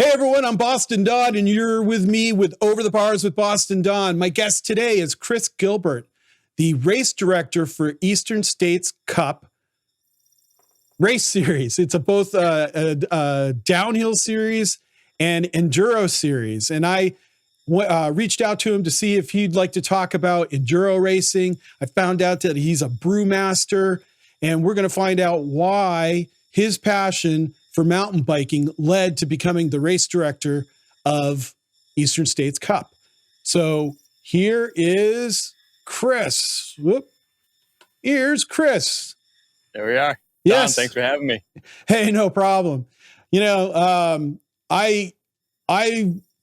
Hey everyone, I'm Boston Don, and you're with me with Over the Bars with Boston Don. My guest today is Chris Gilbert, the race director for Eastern States Cup race series. It's both a downhill series and enduro series. And I reached out to him to see if he'd like to talk about enduro racing. I found out that he's a brewmaster, and we're going to find out why his passion for mountain biking led to becoming the race director of Eastern States Cup. So here is Chris. Here's Chris. There we are. Yes. Don, thanks for having me. Hey, no problem. You know, I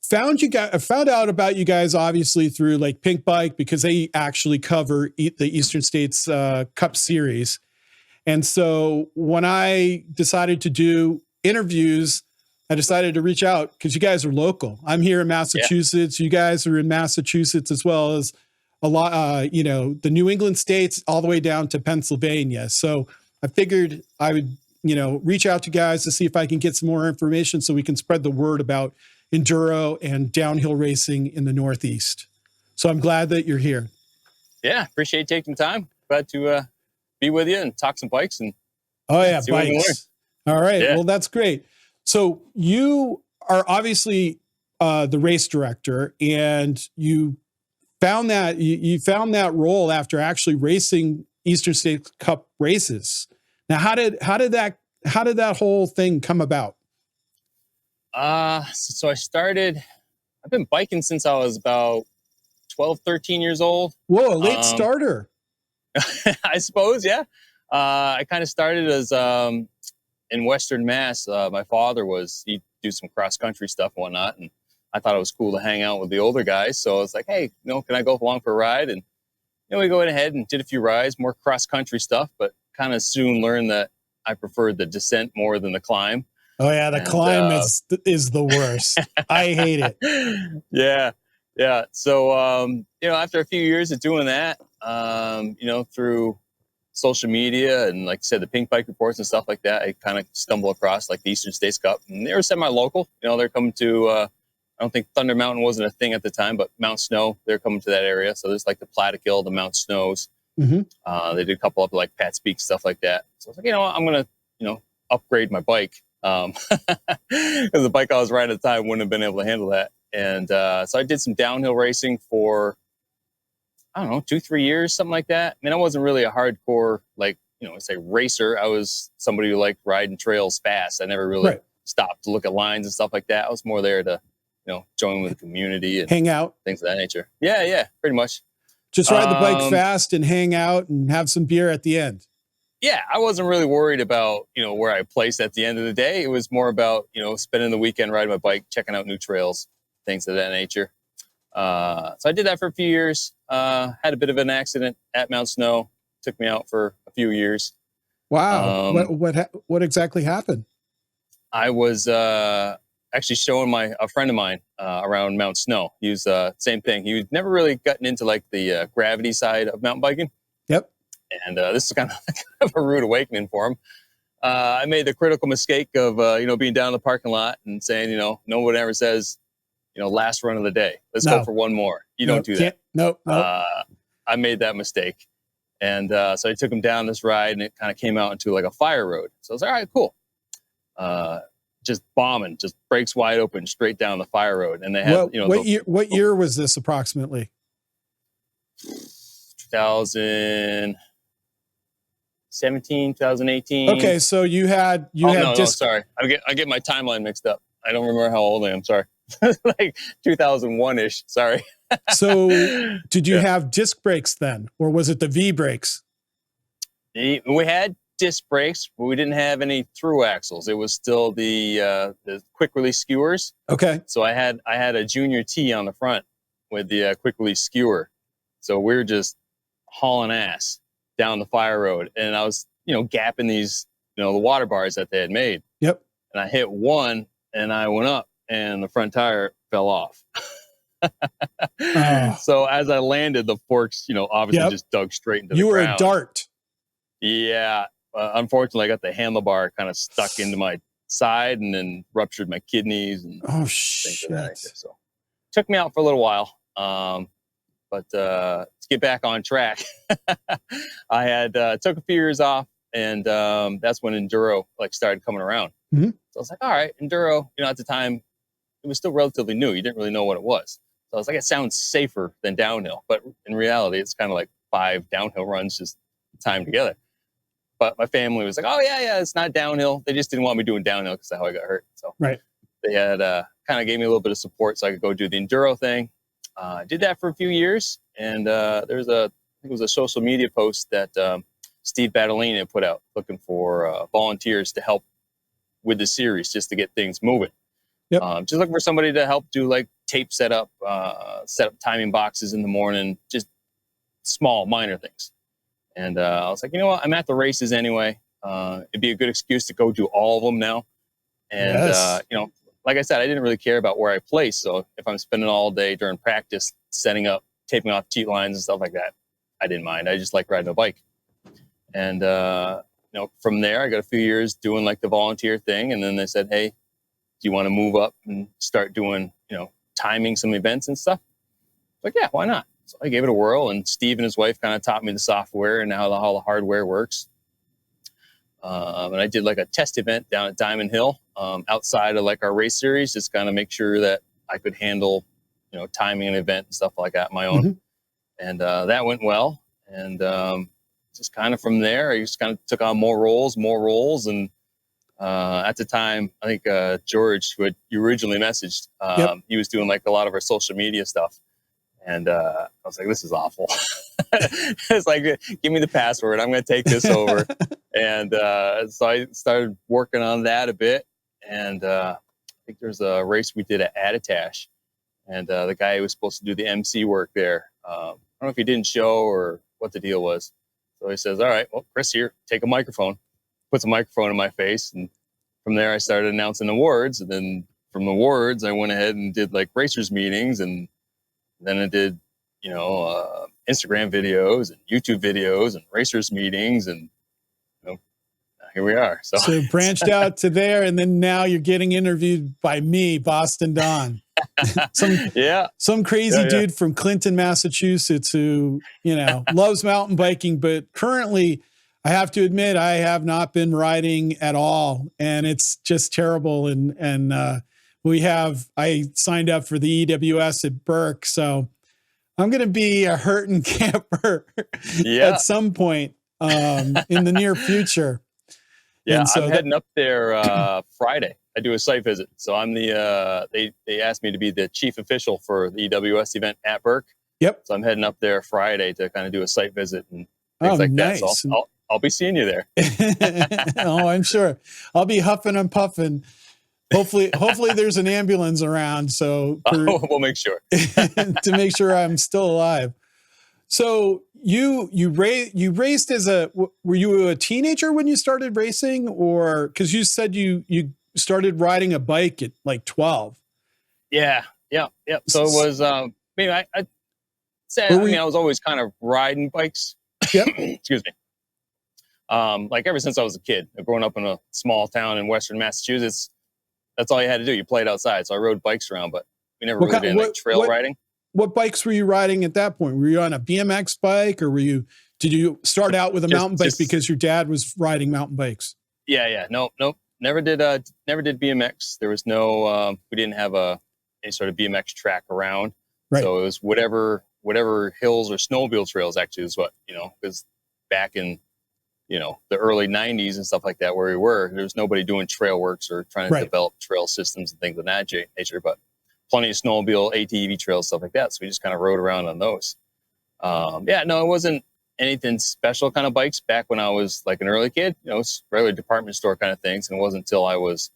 found out about you guys obviously through like Pink Bike, because they actually cover the Eastern States Cup series. And so when I decided to do interviews, I decided to reach out because you guys are local. I'm here in Massachusetts. Yeah. You guys are in Massachusetts as well as a lot, the New England states all the way down to Pennsylvania. So I figured I would, reach out to guys to see if I can get some more information so we can spread the word about enduro and downhill racing in the Northeast. So I'm glad that you're here. Yeah, appreciate taking time. Glad to be with you and talk some bikes. And bikes. All right. Yeah. Well, that's great. So you are obviously the race director, and you found that you found that role after actually racing Eastern States Cup races. Now, how did that whole thing come about? So I've been biking since I was about 12, 13 years old. Whoa, a late starter. I suppose, yeah. I kind of started as in Western Mass. My father he'd do some cross country stuff and whatnot, and I thought it was cool to hang out with the older guys. So I was like, hey, can I go along for a ride? And we go ahead and did a few rides, more cross country stuff, but kind of soon learned that I preferred the descent more than the climb. Oh yeah, the climb is the worst. I hate it. Yeah. So after a few years of doing that, through social media and, like I said, the Pink Bike reports and stuff like that, I kind of stumbled across like the Eastern States Cup, and they were semi-local. They're coming to, I don't think Thunder Mountain wasn't a thing at the time, but Mount Snow, they're coming to that area. So there's like the Plattekill, the Mount Snows. Mm-hmm. They did a couple of like Pat's Peak, stuff like that. So I was like, I'm going to, upgrade my bike. Because the bike I was riding at the time wouldn't have been able to handle that. And so I did some downhill racing for, I don't know, 2-3 years, something like that. I mean, I wasn't really a hardcore, racer. I was somebody who liked riding trails fast. I never really stopped to look at lines and stuff like that. I was more there to, join with the community and hang out, things of that nature. Yeah, pretty much. Just ride the bike fast and hang out and have some beer at the end. Yeah, I wasn't really worried about, where I placed at the end of the day. It was more about, spending the weekend riding my bike, checking out new trails, things of that nature. So I did that for a few years. Had a bit of an accident at Mount Snow. Took me out for a few years. Wow. What exactly happened? I was actually showing a friend of mine around Mount Snow. He was same thing. He was never really gotten into like the gravity side of mountain biking. Yep. And this is kind of a rude awakening for him. I made the critical mistake of, being down in the parking lot and saying, no one ever says, last run of the day. Let's go for one more. You don't do that. No. I made that mistake. And so I took him down this ride, and it kind of came out into like a fire road. So I was like, all right, cool. Just bombing, just brakes wide open, straight down the fire road. And they had, what year was this approximately? 2017, 2018. Okay, so you had sorry. I get my timeline mixed up. I don't remember how old I am. Sorry. Like 2001-ish. Sorry. So did you have disc brakes then, or was it the V brakes? We had disc brakes, but we didn't have any through axles. It was still the quick release skewers. Okay. So I had a junior T on the front with the quick release skewer. So we were just hauling ass down the fire road, and I was, gapping these, the water bars that they had made. Yep. And I hit one, and I went up, and the front tire fell off. So as I landed, the forks, obviously just dug straight into the ground. You were a dart. Yeah. Unfortunately, I got the handlebar kind of stuck into my side and then ruptured my kidneys and Oh, things of that shit. nature. So took me out for a little while. But to get back on track, I had took a few years off, and that's when enduro like started coming around. Mhm. So I was like, all right, enduro. You know, at the time, it was still relatively new. You didn't really know what it was. So I was like, it sounds safer than downhill, but in reality, it's kind of like 5 downhill runs just timed together. But my family was like, oh yeah, it's not downhill. They just didn't want me doing downhill because that's how I got hurt. So Right. they had kind of gave me a little bit of support so I could go do the enduro thing. I did that for a few years, and there's I think it was a social media post that Steve Battolini had put out looking for volunteers to help with the series just to get things moving. Yep. Just looking for somebody to help do like tape setup, set up timing boxes in the morning, just small, minor things. And I was like, you know what? I'm at the races anyway. It'd be a good excuse to go do all of them now. And, Yes. you know, like I said, I didn't really care about where I placed. So if I'm spending all day during practice, setting up, taping off teat lines and stuff like that, I didn't mind. I just like riding a bike. And, you know, from there, I got a few years doing like the volunteer thing. And then they said, hey, do you want to move up and start doing, you know, timing some events and stuff? Like, yeah, why not? So I gave it a whirl, and Steve and his wife kind of taught me the software and how the hardware works. And I did like a test event down at Diamond Hill outside of like our race series, just kind of make sure that I could handle, you know, timing an event and stuff like that on my own. Mm-hmm. And that went well. And just kind of from there, I just kind of took on more roles. And at the time, I think George, who you originally messaged, he was doing like a lot of our social media stuff. And I was like, this is awful. It's like, give me the password. I'm going to take this over. And so I started working on that a bit. And I think there's a race we did at Attitash. And the guy who was supposed to do the MC work there, I don't know if he didn't show or what the deal was. So he says, all right, well, Chris here, take a microphone. Puts a microphone in my face. And from there, I started announcing awards. And then from the awards, I went ahead and did like racers meetings, and then I did, you know, Instagram videos and YouTube videos and racers meetings, and you know, here we are. So branched out to there, and then now you're getting interviewed by me, Boston Don. some crazy dude from Clinton, Massachusetts, who, you know, loves mountain biking, but currently, I have to admit, I have not been riding at all, and it's just terrible. And I signed up for the EWS at Burke, so I'm going to be a hurting camper at some point in the near future. Yeah, so I'm heading up there Friday. I do a site visit, so I'm the they asked me to be the chief official for the EWS event at Burke. Yep. So I'm heading up there Friday to kind of do a site visit and things like that. So I'll be seeing you there. Oh, I'm sure. I'll be huffing and puffing. Hopefully there's an ambulance around. So we'll make sure to make sure I'm still alive. So you raced were you a teenager when you started racing, or because you said you started riding a bike at like 12? Yeah. So it was, I was always kind of riding bikes. Yep. Excuse me. Like ever since I was a kid, growing up in a small town in Western Massachusetts, that's all you had to do. You played outside. So I rode bikes around, but we never really did like trail riding. What bikes were you riding at that point? Were you on a BMX bike, or did you start out with a mountain bike because your dad was riding mountain bikes? Yeah. Nope. Never did BMX. There was no, we didn't have any sort of BMX track around. Right. So it was whatever hills or snowmobile trails actually is what, you know, because back in, you know, the early 90s and stuff like that, where we were, there was nobody doing trail works or trying to develop trail systems and things of that nature, but plenty of snowmobile, ATV trails, stuff like that. So we just kind of rode around on those. It wasn't anything special kind of bikes back when I was like an early kid. You know, it's regular department store kind of things. And it wasn't until I was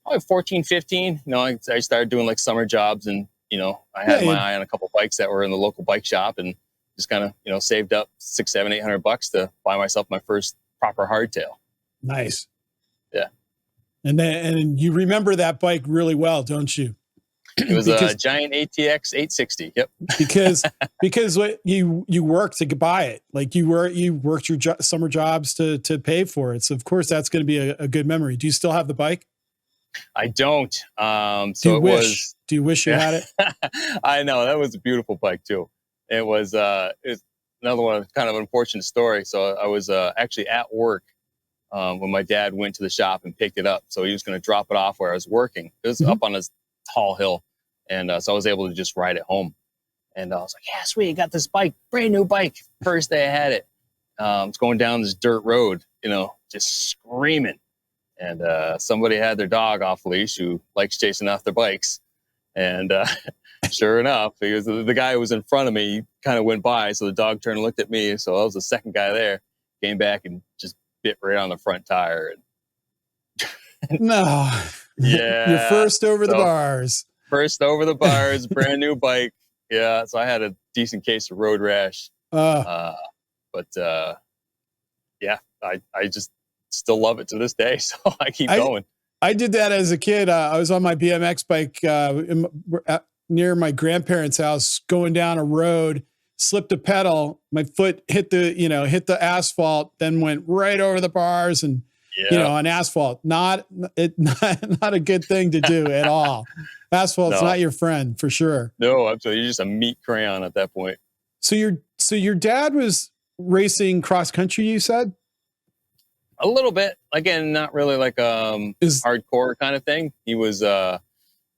probably 14, 15, you know, I started doing like summer jobs, and, you know, I had my eye on a couple of bikes that were in the local bike shop, and just kind of, you know, saved up $600, $700 to buy myself my first proper hardtail. Nice. Yeah. And you remember that bike really well, don't you? It was because a giant ATX 860. Yep. because what you worked to buy it, like you worked your summer jobs to pay for it. So of course that's going to be a good memory. Do you still have the bike? I don't. Do you wish you had it? I know, that was a beautiful bike too. It was another one, kind of an unfortunate story. So I was actually at work when my dad went to the shop and picked it up. So he was going to drop it off where I was working. It was up on this tall hill. And so I was able to just ride it home. And I was like, yeah, sweet, got this bike, brand new bike. First day I had it. It's going down this dirt road, just screaming. And somebody had their dog off leash who likes chasing off their bikes. And sure enough, he was the guy who was in front of me. He kind of went by, so the dog turned and looked at me. So I was the second guy there. Came back and just bit right on the front tire. No. Yeah. You're first over the bars. First over the bars, brand new bike. Yeah, so I had a decent case of road rash. Yeah, I just still love it to this day. So I keep going. I did that as a kid. I was on my BMX bike near my grandparents' house, going down a road, slipped a pedal. My foot hit the asphalt, then went right over the bars and, on asphalt. Not a good thing to do at all. Asphalt's not your friend for sure. No, absolutely. You're just a meat crayon at that point. So your dad was racing cross country, you said? A little bit. Again, not really like hardcore kind of thing. He was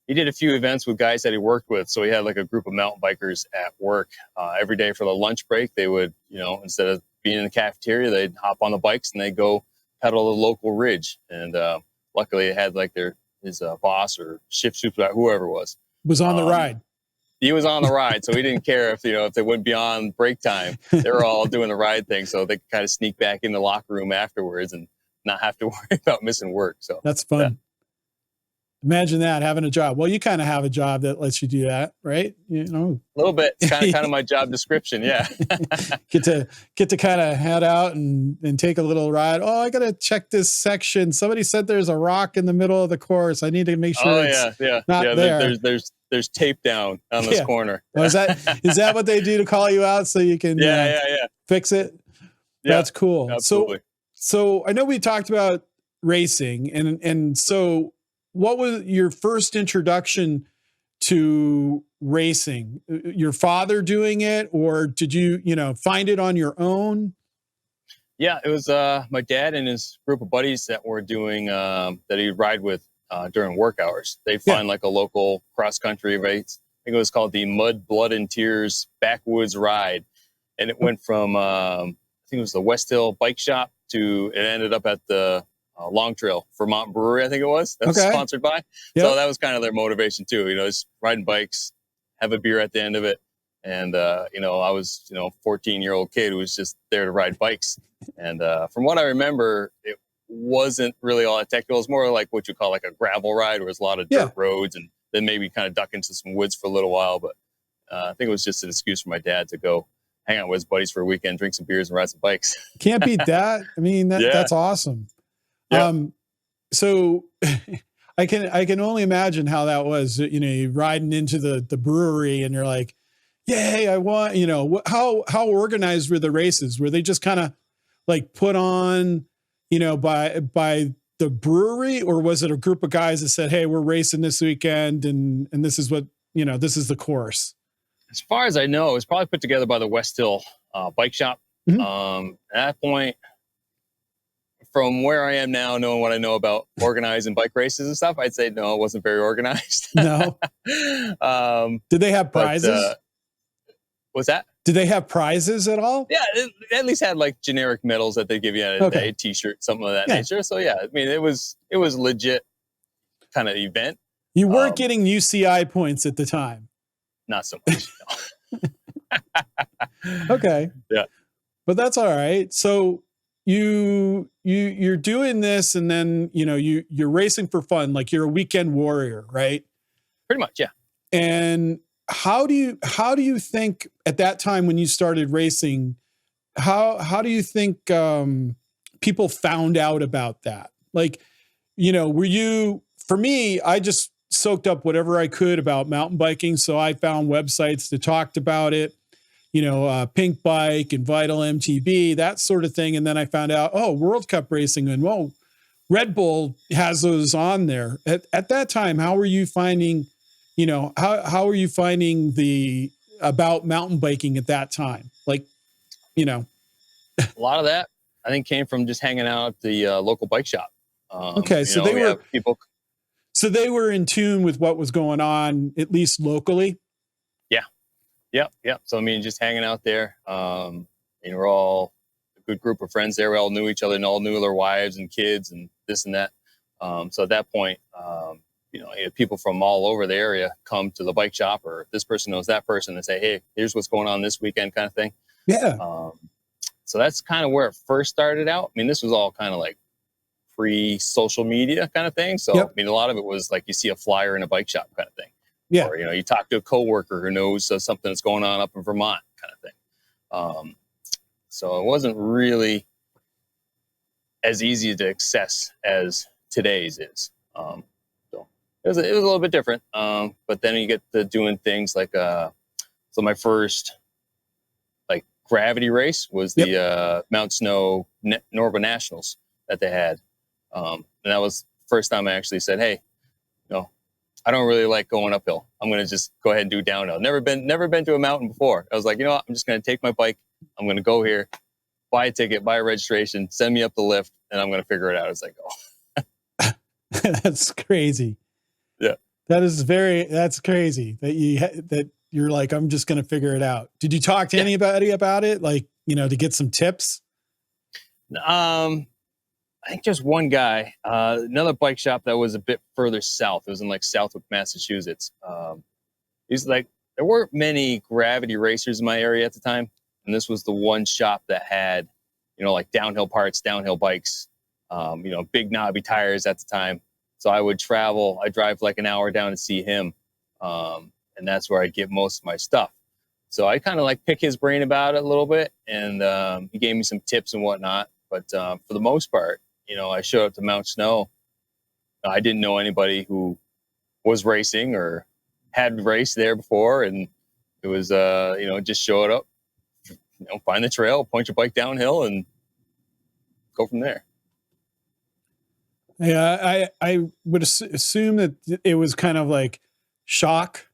he did a few events with guys that he worked with. So he had like a group of mountain bikers at work. Every day for the lunch break, they would, instead of being in the cafeteria, they'd hop on the bikes and they'd go pedal the local ridge. And luckily it had like his boss or shift supervisor, whoever was on the ride. He was on the ride, so he didn't care if they went beyond break time. They were all doing the ride thing, so they could kind of sneak back in the locker room afterwards and not have to worry about missing work. So that's fun. Yeah. Imagine that, having a job. Well, you kind of have a job that lets you do that, right? A little bit. It's kind of my job description. Yeah. get to kind of head out and take a little ride. Oh, I got to check this section. Somebody said there's a rock in the middle of the course. I need to make sure not there. There's tape down on this corner. Oh, is that what they do to call you out so you can fix it? Yeah, that's cool. Absolutely. So I know we talked about racing and so what was your first introduction to racing? Your father doing it, or did you, find it on your own? Yeah, it was my dad and his group of buddies that were doing that he'd ride with during work hours. They'd find like a local cross country race. I think it was called the Mud, Blood, and Tears Backwoods Ride, and it went from I think it was the West Hill Bike Shop to it ended up at the Long Trail Vermont Brewery, I think it was. That's sponsored by. Yep. So that was kind of their motivation too. Just riding bikes, have a beer at the end of it. And, I was, 14-year-old kid who was just there to ride bikes. And from what I remember, it wasn't really all that technical. It was more like what you call like a gravel ride where there's a lot of dirt roads and then maybe kind of duck into some woods for a little while. But I think it was just an excuse for my dad to go hang out with his buddies for a weekend, drink some beers and ride some bikes. Can't beat that. I mean, that's awesome. Yeah. So I can only imagine how that was, you riding into the brewery and you're like, yay, I want, how organized were the races? Were they just kind of like put on, by the brewery, or was it a group of guys that said, hey, we're racing this weekend and this is what, this is the course? As far as I know, it was probably put together by the West Hill Bike Shop. Mm-hmm. At that point, from where I am now, knowing what I know about organizing bike races and stuff, I'd say no, it wasn't very organized. No. Did they have prizes? What's that? Did they have prizes at all? Yeah, they at least had like generic medals that they give you at a T-shirt, something of that nature. So yeah, I mean, it was legit kind of event. You weren't getting UCI points at the time. Not so much. No. Okay. Yeah, but that's all right. So you're doing this, and then you're racing for fun, like you're a weekend warrior, right? Pretty much, yeah. And how do you think at that time when you started racing, how do you think people found out about that? Like, were you, for me, I just soaked up whatever I could about mountain biking. So I found websites that talked about it, Pink Bike and Vital MTB, that sort of thing. And then I found out, World Cup racing, and Red Bull has those on there. At that time, how were you finding, how are you finding about mountain biking at that time? Like, a lot of that I think came from just hanging out at the local bike shop. Okay. So they were in tune with what was going on, at least locally. Yep. So, I mean, just hanging out there, we're all a good group of friends there. We all knew each other and all knew their wives and kids and this and that. So at that point, you had people from all over the area come to the bike shop, or this person knows that person, and say, hey, here's what's going on this weekend, kind of thing. Yeah. So that's kind of where it first started out. I mean, this was all kind of like pre-social media kind of thing. So, yep. I mean, a lot of it was like you see a flyer in a bike shop kind of thing. Yeah. Or, you talk to a coworker who knows something that's going on up in Vermont kind of thing. So it wasn't really as easy to access as today's is. So it was a little bit different. But then you get to doing things like, so my first like gravity race was the Mount Snow Norba Nationals that they had. And that was the first time I actually said, hey, I don't really like going uphill. I'm going to just go ahead and do downhill. Never been to a mountain before. I was like, I'm just going to take my bike. I'm going to go here, buy a ticket, buy a registration, send me up the lift, and I'm going to figure it out. It's like, That's crazy. Yeah. That's crazy that you're like, I'm just going to figure it out. Did you talk to anybody about it? Like, to get some tips? I think just one guy, another bike shop that was a bit further south. It was in like Southwick, Massachusetts. He's like, there weren't many gravity racers in my area at the time. And this was the one shop that had, like downhill parts, downhill bikes, big knobby tires at the time. So I would drive like an hour down to see him. And that's where I'd get most of my stuff. So I kind of like pick his brain about it a little bit. And he gave me some tips and whatnot. But for the most part, I showed up to Mount Snow. I didn't know anybody who was racing or had raced there before. And it was, just show it up, find the trail, point your bike downhill and go from there. Yeah, I would assume that it was kind of like shock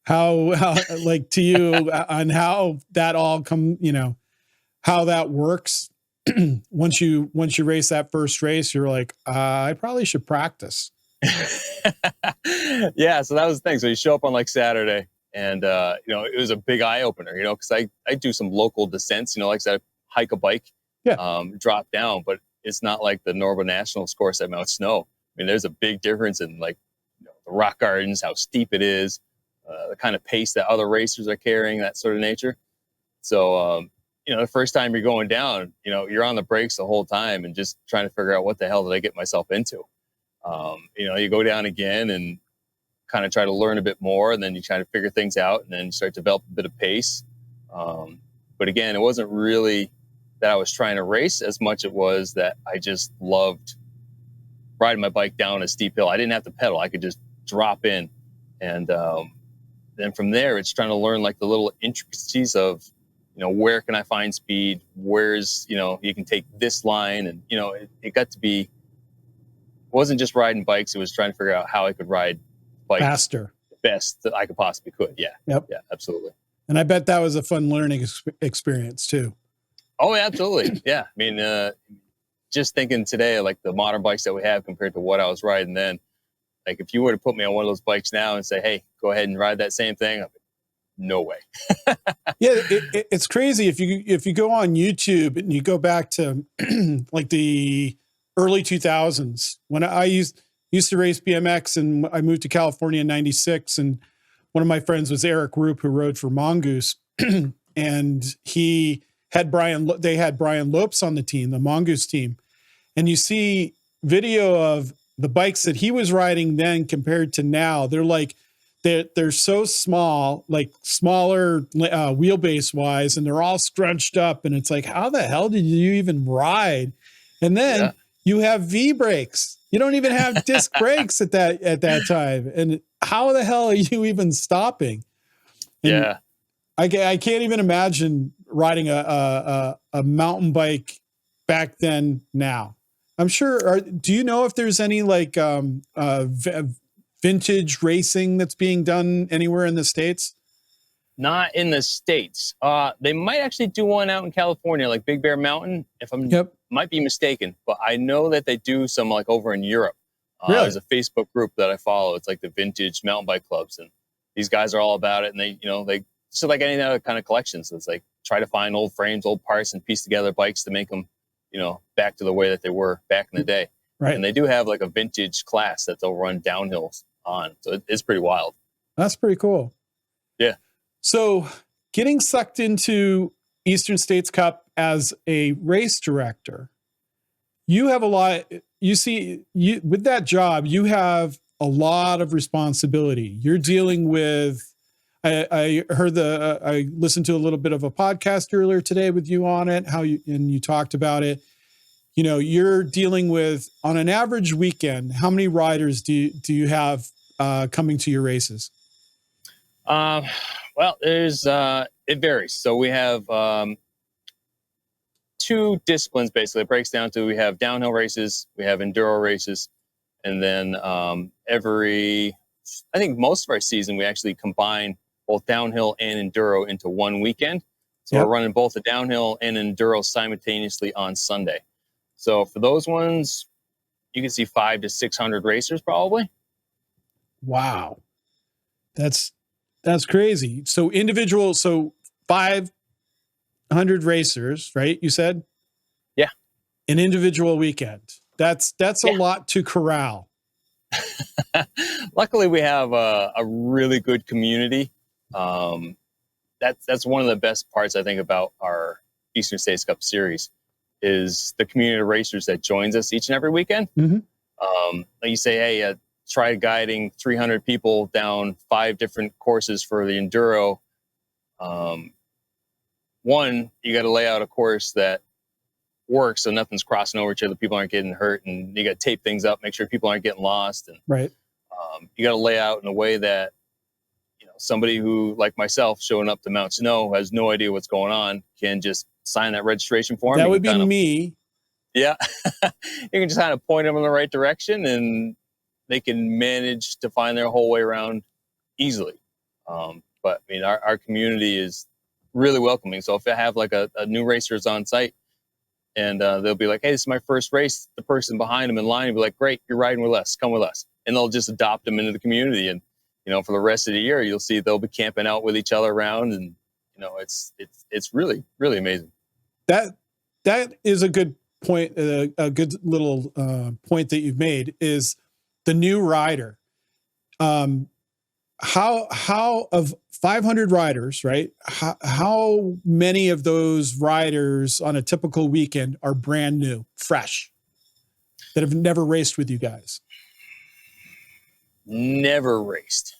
how like to you on how that all how that works. Once you race that first race, you're like, I probably should practice. Yeah. So that was the thing. So you show up on like Saturday and, it was a big eye opener, cause I do some local descents, like I said, hike a bike, drop down, but it's not like the Norba Nationals course at Mount Snow. I mean, there's a big difference in like, the rock gardens, how steep it is, the kind of pace that other racers are carrying, that sort of nature. So, the first time you're going down, you're on the brakes the whole time and just trying to figure out what the hell did I get myself into? You go down again and kind of try to learn a bit more, and then you try to figure things out, and then you start to develop a bit of pace. But again, it wasn't really that I was trying to race as much it was that I just loved riding my bike down a steep hill. I didn't have to pedal. I could just drop in. And then from there, it's trying to learn like the little intricacies of, where can I find speed? Where's, you can take this line. And, it got to be, it wasn't just riding bikes. It was trying to figure out how I could ride bikes faster, best that I could possibly could. Yeah. Yep. Yeah, absolutely. And I bet that was a fun learning experience too. Oh, absolutely. Yeah. I mean, just thinking today, like the modern bikes that we have compared to what I was riding then, like if you were to put me on one of those bikes now and say, hey, go ahead and ride that same thing, no way. Yeah, it's crazy. If you go on YouTube and you go back to like the early 2000s, when I used to race BMX, and I moved to California in 96, and one of my friends was Eric Roop, who rode for Mongoose, and they had Brian Lopes on the team, the Mongoose team. And you see video of the bikes that he was riding then compared to now. They're so small, like smaller wheelbase wise, and they're all scrunched up. And it's like, how the hell did you even ride? And then you have V brakes. You don't even have disc brakes at that time. And how the hell are you even stopping? And Yeah. I can't even imagine riding a mountain bike back then now. I'm sure. Do you know if there's any like vintage racing that's being done anywhere in the States? Not in the States. They might actually do one out in California, like Big Bear Mountain, if I'm might be mistaken. But I know that they do some like over in Europe. Really? There's a Facebook group that I follow. It's like the vintage mountain bike clubs, and these guys are all about it. And they so like any other kind of collection. So it's like try to find old frames, old parts, and piece together bikes to make them, back to the way that they were back in the day. Right. And they do have like a vintage class that they'll run downhills on. So it's pretty wild. That's pretty cool. Yeah. So getting sucked into Eastern States Cup as a race director, you have a lot, with that job, you have a lot of responsibility. You're dealing with, I heard I listened to a little bit of a podcast earlier today with you on it, and you talked about it. You're dealing with, on an average weekend, how many riders do you have coming to your races? Well, it varies. So we have two disciplines, basically. It breaks down to, we have downhill races, we have enduro races, and then I think most of our season, we actually combine both downhill and enduro into one weekend. So we're running both the downhill and enduro simultaneously on Sunday. So for those ones, you can see 500 to 600 racers probably. Wow. That's crazy. So 500 racers, right? You said? Yeah. An individual weekend. That's a lot to corral. Luckily, we have a really good community. That's one of the best parts, I think, about our Eastern States Cup series is the community of racers that joins us each and every weekend. Mm-hmm. Like you say, hey, try guiding 300 people down 5 different courses for the enduro. One, you got to lay out a course that works so nothing's crossing over each other, people aren't getting hurt, and you got to tape things up, make sure people aren't getting lost. And right. You got to lay out in a way that somebody who, like myself, showing up to Mount Snow, has no idea what's going on, can just sign that registration form. That would be me. Yeah. You can just kind of point them in the right direction, and they can manage to find their whole way around easily. But I mean, our community is really welcoming. So if I have like a new racers on site, and they'll be like, hey, this is my first race, the person behind them in line will be like, great, you're riding with us, come with us. And they'll just adopt them into the community. And, for the rest of the year, you'll see they'll be camping out with each other around. And, it's really, really amazing. That is a good point. A good little point that you've made is the new rider. How of 500 riders, right? How many of those riders on a typical weekend are brand new, fresh, that have never raced with you guys? Never raced.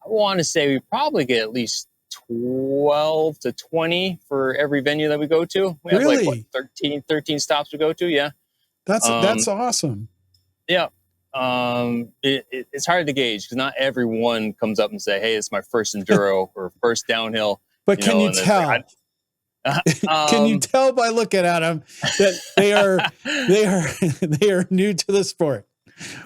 I want to say we probably get at least 12 to 20 for every venue that we go to. We have like 13 stops we go to. Yeah. That's awesome. Yeah. It's hard to gauge because not everyone comes up and say, hey, it's my first enduro or first downhill. But can you tell? Can you tell by looking at them that they are new to the sport?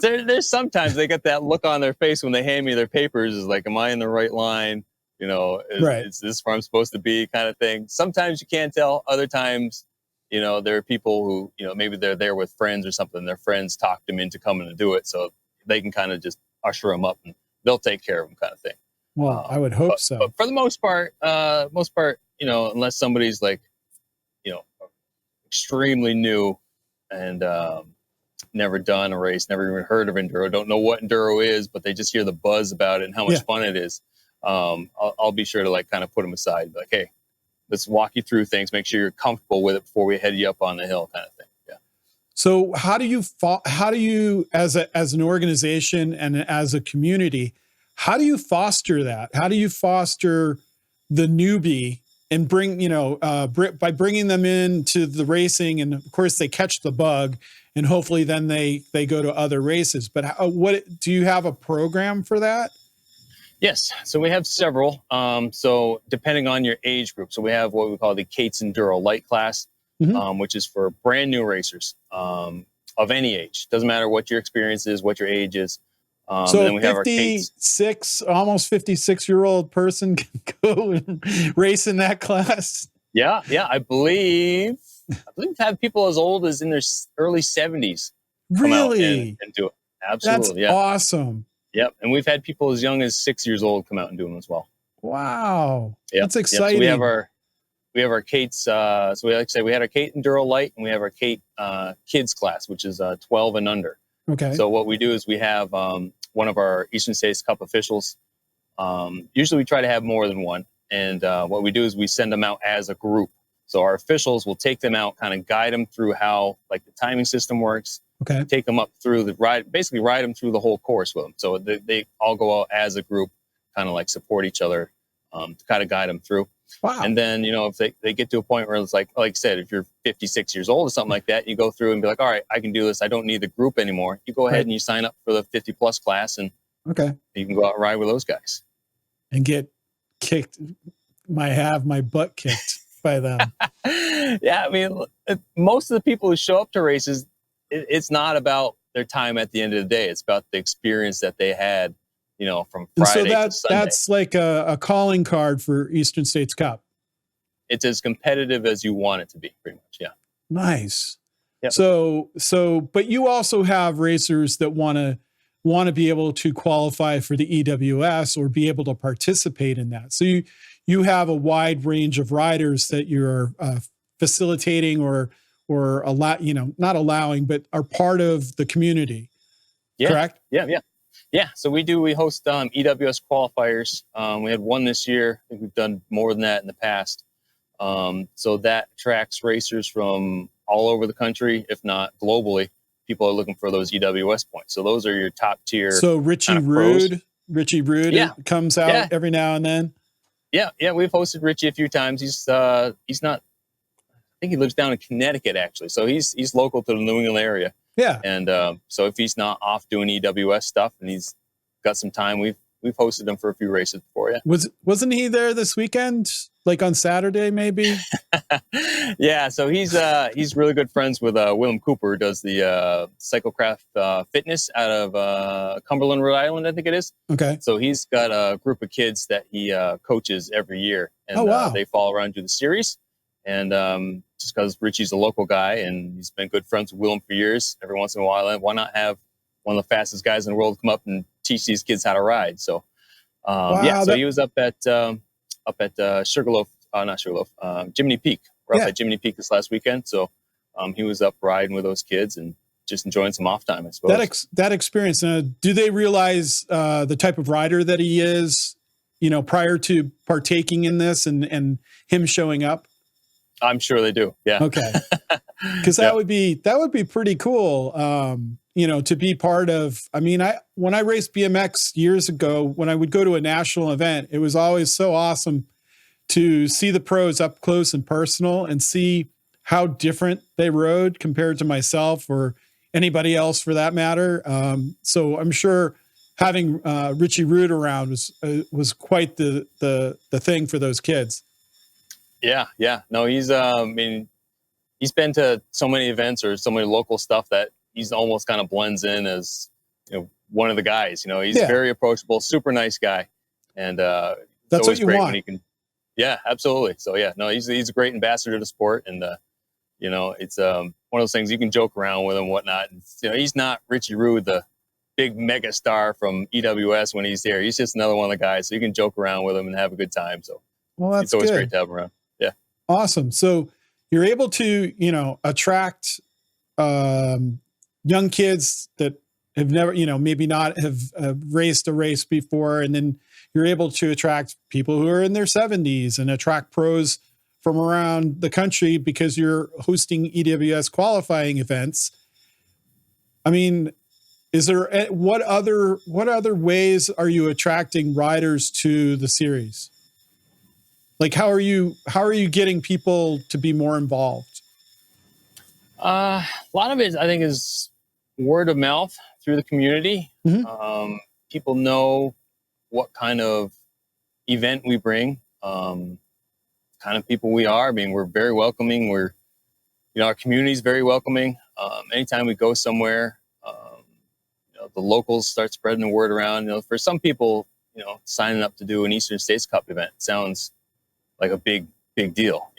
There's sometimes they get that look on their face when they hand me their papers, is like, am I in the right line? Is this where I'm supposed to be, kind of thing. Sometimes you can't tell. Other times, there are people who, maybe they're there with friends or something. Their friends talked them into coming to do it. So they can kind of just usher them up and they'll take care of them, kind of thing. Well, I would hope so. But for the most part, unless somebody's like, extremely new and never done a race, never even heard of enduro, don't know what enduro is, but they just hear the buzz about it and how much fun it is. I'll be sure to like kind of put them aside, like, hey, let's walk you through things, make sure you're comfortable with it before we head you up on the hill, kind of thing. Yeah. So how do you as an organization and as a community, how do you foster that? How do you foster the newbie and bring, by bringing them into the racing, and of course they catch the bug and hopefully then they go to other races. But what do you have a program for that? Yes, so we have several. So depending on your age group, so we have what we call the Kate's Enduro Light class, which is for brand new racers of any age. Doesn't matter what your experience is, what your age is. So then we have our 56, almost 56-year-old person can go and race in that class. Yeah, I believe we've had people as old as in their early 70s come out and do it. Absolutely, that's awesome. Yep, and we've had people as young as 6 years old come out and do them as well. Wow, that's Yep. exciting. So we have our Kate's. So we like to say we had our Kate Enduro Light, and we have our Kate Kids class, which is 12 and under. Okay. So what we do is we have one of our Eastern States Cup officials. Usually we try to have more than one, and what we do is we send them out as a group. So our officials will take them out, kind of guide them through how like the timing system works. Okay. Take them up through the ride, basically ride them through the whole course with them. So they all go out as a group, kind of like support each other to kind of guide them through. Wow. And then, if they get to a point where it's like I said, if you're 56 years old or something like that, you go through and be like, all right, I can do this. I don't need the group anymore. You go ahead and you sign up for the 50 plus class, and you can go out and ride with those guys. And get kicked, have my butt kicked by them. Yeah, I mean, most of the people who show up to races, it's not about their time at the end of the day. It's about the experience that they had, from Friday to Sunday. That's like a calling card for Eastern States Cup. It's as competitive as you want it to be, pretty much. Yeah. Nice. Yep. So, but you also have racers that want to be able to qualify for the EWS or be able to participate in that. So you have a wide range of riders that you're facilitating or not allowing, but are part of the community. Yeah. Correct? Yeah. So we host EWS qualifiers. We had one this year. I think we've done more than that in the past. So that attracts racers from all over the country, if not globally. People are looking for those EWS points. So those are your top tier. So Richie Rude comes out every now and then. Yeah. We've hosted Richie a few times. He's not, I think he lives down in Connecticut actually. So he's local to the New England area. Yeah. And so if he's not off doing EWS stuff and he's got some time, we've hosted him for a few races before. Yeah. Wasn't he there this weekend? Like on Saturday, maybe? Yeah. So he's really good friends with Willem Cooper, who does the Cyclocraft Fitness out of Cumberland, Rhode Island, I think it is. Okay. So he's got a group of kids that he coaches every year. And they follow around do the series. And just because Richie's a local guy and he's been good friends with Willem for years, every once in a while, why not have one of the fastest guys in the world come up and teach these kids how to ride? So, so he was up at Sugarloaf, not Sugarloaf, Jiminy Peak. We're up at Jiminy Peak this last weekend. So he was up riding with those kids and just enjoying some off time, I suppose. That experience, do they realize the type of rider that he is, prior to partaking in this and him showing up? I'm sure they do. Yeah. Okay. Because that would be pretty cool. To be part of. I mean, when I raced BMX years ago, when I would go to a national event, it was always so awesome to see the pros up close and personal and see how different they rode compared to myself or anybody else for that matter. So I'm sure having Richie Rude around was quite the thing for those kids. Yeah. No, he's been to so many events or so many local stuff that he's almost kind of blends in as, one of the guys. He's very approachable, super nice guy. And that's what you want. When he can. Yeah, absolutely. So he's a great ambassador to the sport. And, it's one of those things you can joke around with and whatnot. And, he's not Richie Rude, the big mega star from EWS when he's there. He's just another one of the guys. So you can joke around with him and have a good time. So it's always great to have him around. Yeah. Awesome. So you're able to, attract young kids that have never, maybe not have raced a race before. And then you're able to attract people who are in their 70s and attract pros from around the country because you're hosting EWS qualifying events. I mean, what other ways are you attracting riders to the series? Like, how are you getting people to be more involved? A lot of it, I think, is word of mouth through the community. Mm-hmm. People know what kind of event we bring, kind of people we are. I mean, we're very welcoming. Our community is very welcoming. Anytime we go somewhere, the locals start spreading the word around. For some people, signing up to do an Eastern States Cup event sounds like a big deal.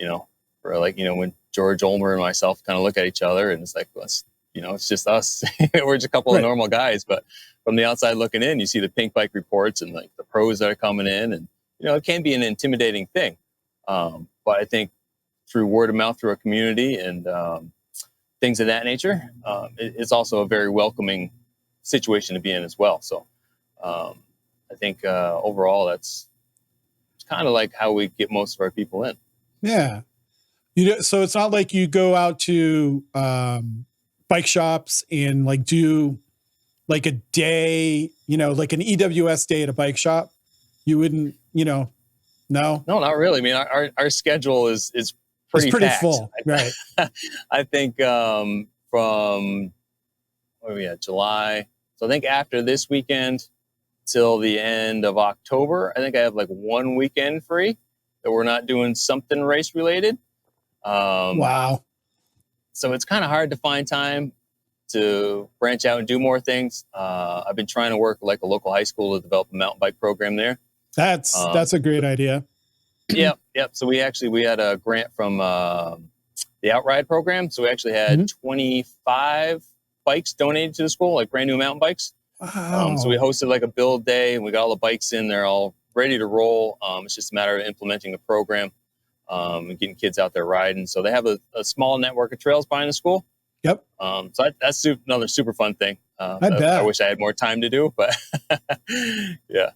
For when George Ulmer and myself kind of look at each other, and it's like, well, it's just us. We're just a couple of normal guys. But from the outside looking in, you see the pink bike reports and like the pros that are coming in, and it can be an intimidating thing. But I think through word of mouth, through our community and things of that nature, it's also a very welcoming situation to be in as well. So I think overall, it's kind of like how we get most of our people in. Yeah. So it's not like you go out to bike shops and like do like a day, like an EWS day at a bike shop. You wouldn't, no? No, not really. I mean, our schedule is pretty packed. Full, right? I think from July. So I think after this weekend till the end of October, I think I have like one weekend free that we're not doing something race related. Wow. So it's kind of hard to find time to branch out and do more things. I've been trying to work like a local high school to develop a mountain bike program there. That's a great idea. Yep. So we had a grant from the Outride program. So we actually had 25 bikes donated to the school, like brand new mountain bikes. Wow. So we hosted like a build day, and we got all the bikes in there, all ready to roll. It's just a matter of implementing the program and getting kids out there riding. So they have a small network of trails behind the school. Yep. So that's another super fun thing. I bet. I wish I had more time to do, but yeah.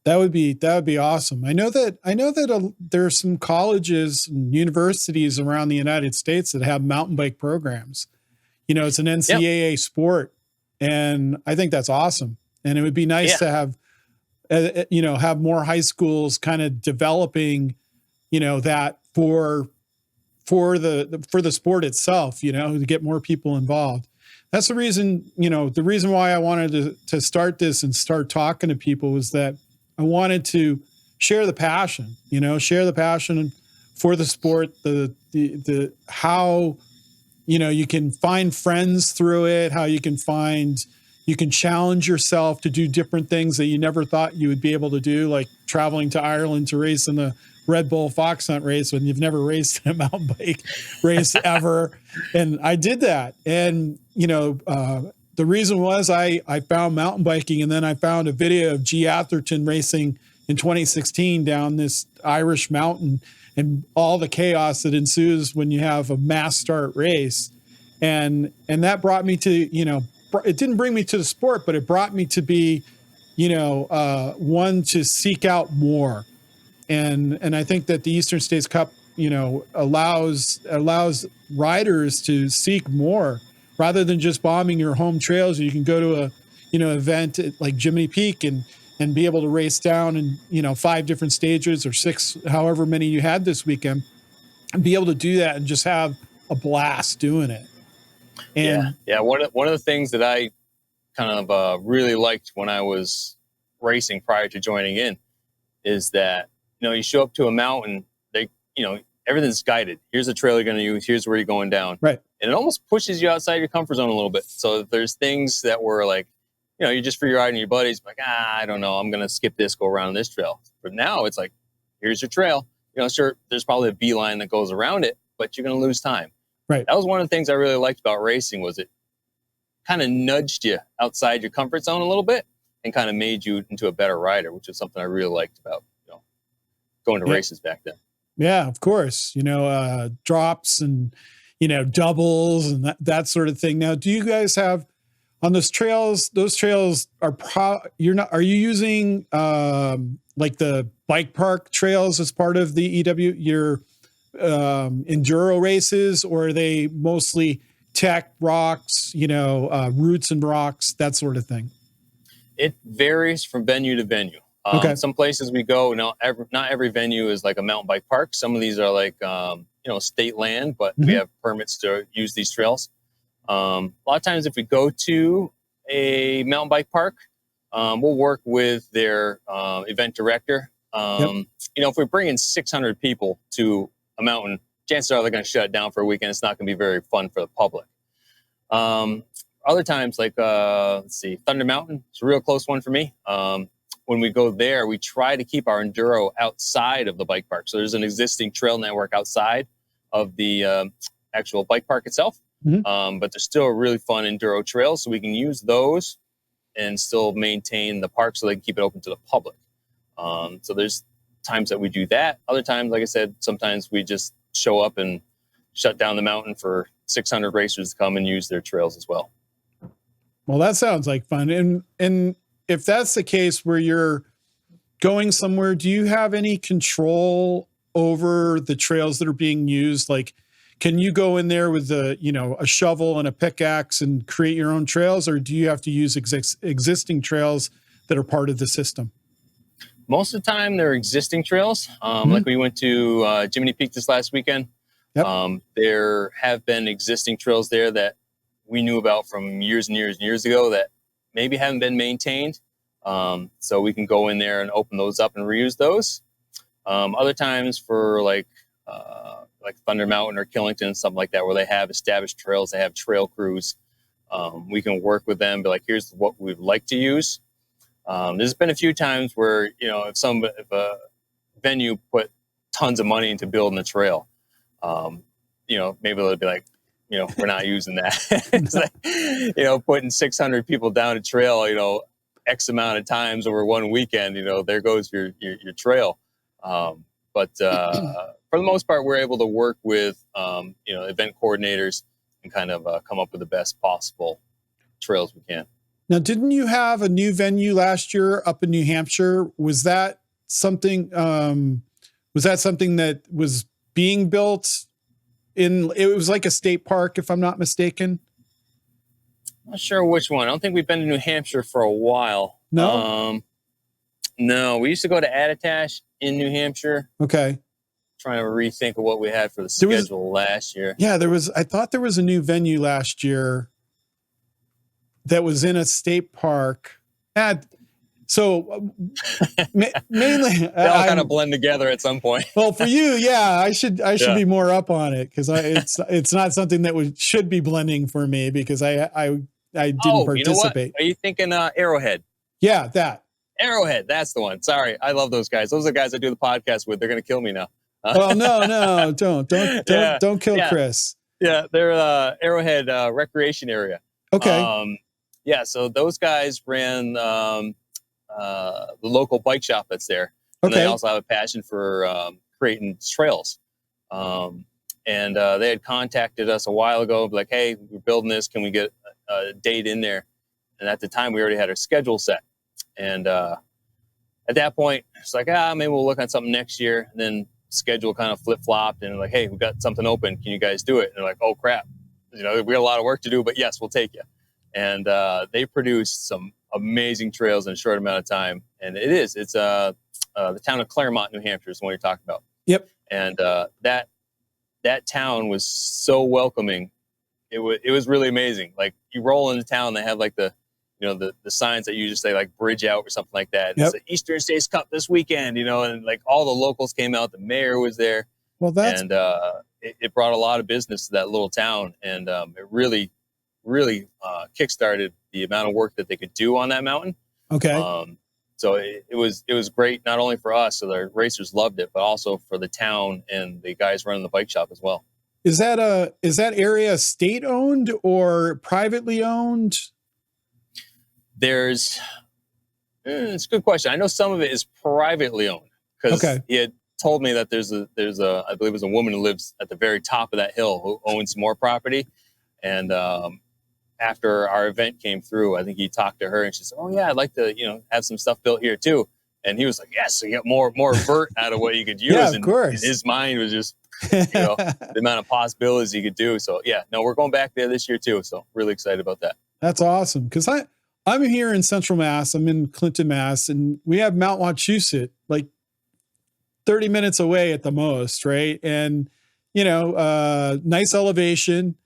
That would be awesome. I know that there are some colleges and universities around the United States that have mountain bike programs. It's an NCAA sport, and I think that's awesome. And it would be nice to have, have more high schools kind of developing, that for the sport itself, to get more people involved. That's the reason, the reason why I wanted to start this and start talking to people was that I wanted to share the passion, for the sport, the how, you can find friends through it, how you can challenge yourself to do different things that you never thought you would be able to do, like traveling to Ireland to race in the Red Bull Fox Hunt race when you've never raced a mountain bike race ever. And I did that. And, the reason was I found mountain biking, and then I found a video of G. Atherton racing in 2016 down this Irish mountain and all the chaos that ensues when you have a mass start race. And that brought me to, it didn't bring me to the sport, but it brought me to be, one to seek out more. And I think that the Eastern States Cup, allows riders to seek more rather than just bombing your home trails. You can go to a, event like Jiminy Peak and be able to race down in, 5 different stages or 6, however many you had this weekend, and be able to do that and just have a blast doing it. And One of the things that I kind of really liked when I was racing prior to joining in is that, you show up to a mountain, everything's guided. Here's the trail you're going to use. Here's where you're going down. Right. And it almost pushes you outside your comfort zone a little bit. So if there's things that were like, you're just free riding your buddies, like, I don't know, I'm going to skip this, go around this trail. But now it's like, here's your trail. Sure, there's probably a beeline that goes around it, but you're going to lose time. Right. That was one of the things I really liked about racing, was it kind of nudged you outside your comfort zone a little bit and kind of made you into a better rider, which is something I really liked about, going to races back then. Yeah, of course. Drops and, doubles and that sort of thing. Now, do you guys have on those trails are are you using like the bike park trails as part of the your enduro races, or are they mostly tech rocks, roots and rocks, that sort of thing? It varies from venue to venue. Okay. Some places we go, not every venue is like a mountain bike park. Some of these are like state land, but we have permits to use these trails. A lot of times if we go to a mountain bike park, we'll work with their event director. If we bring in 600 people to a mountain, chances are they're going to shut it down for a weekend. It's not going to be very fun for the public. Other times, like, Thunder Mountain, it's a real close one for me. When we go there, we try to keep our enduro outside of the bike park. So there's an existing trail network outside of the actual bike park itself. But there's still a really fun enduro trail, so we can use those and still maintain the park so they can keep it open to the public. So there's times that we do that. Other times, like I said, sometimes we just show up and shut down the mountain for 600 racers to come and use their trails as well. Well, that sounds like fun. And if that's the case where you're going somewhere, do you have any control over the trails that are being used? Like, can you go in there with a shovel and a pickaxe and create your own trails, or do you have to use existing trails that are part of the system? Most of the time, they're existing trails. Like we went to Jiminy Peak this last weekend. There have been existing trails there that we knew about from years and years and years ago that maybe haven't been maintained. So we can go in there and open those up and reuse those. Other times for like Thunder Mountain or Killington, something like that, where they have established trails, they have trail crews. We can work with them, be like, here's what we'd like to use. There's been a few times where, if a venue put tons of money into building a trail, maybe they'll be like, we're not using that. It's like, putting 600 people down a trail, X amount of times over one weekend, there goes your trail. But for the most part, we're able to work with, event coordinators and kind of come up with the best possible trails we can. Now, didn't you have a new venue last year up in New Hampshire? Was that something that was being built it was like a state park, if I'm not mistaken? I'm not sure which one. I don't think we've been to New Hampshire for a while. No? No, we used to go to Attitash in New Hampshire. Okay. Trying to rethink of what we had for the schedule last year. Yeah, I thought there was a new venue last year that was in a state park. So mainly they all kind of blend together at some point. Well, for you, yeah, I should be more up on it, because it's not something that should be blending for me, because I didn't participate. You know what? Are you thinking Arrowhead? Yeah, that. Arrowhead, that's the one. Sorry, I love those guys. Those are the guys I do the podcast with. They're going to kill me now. Well, no, don't kill Chris. Yeah, they're Arrowhead recreation area. Okay. So those guys ran the local bike shop that's there. And they also have a passion for creating trails. And they had contacted us a while ago, like, hey, we're building this. Can we get a date in there? And at the time, we already had our schedule set. And at that point, it's like, maybe we'll look at something next year. And then schedule kind of flip-flopped, and like, hey, we've got something open. Can you guys do it? And they're like, oh, crap. We got a lot of work to do, but yes, we'll take you. And they produced some amazing trails in a short amount of time. And it's the town of Claremont, New Hampshire is the one you're talking about. Yep. And that town was so welcoming. It was really amazing. Like, you roll into town, they have like the signs that you just say, like, Bridge Out or something like that. It's the Eastern States Cup this weekend, and like all the locals came out. The mayor was there. Well, it brought a lot of business to that little town. And it really kickstarted the amount of work that they could do on that mountain. Okay. So it was great, not only for us, so the racers loved it, but also for the town and the guys running the bike shop as well. Is that area state owned or privately owned? It's a good question. I know some of it is privately owned, because he had told me that there's a I believe it was a woman who lives at the very top of that hill who owns more property. And after our event came through, I think he talked to her, and she said, oh yeah, I'd like to, have some stuff built here too. And he was like, yes, so you get more vert out of what you could use. Yeah, of course. And his mind was just, the amount of possibilities you could do. So yeah, no, we're going back there this year too. So really excited about that. That's awesome. Because I'm here in Central Mass. I'm in Clinton, Mass. And we have Mount Wachusett, like 30 minutes away at the most. Right. And nice elevation,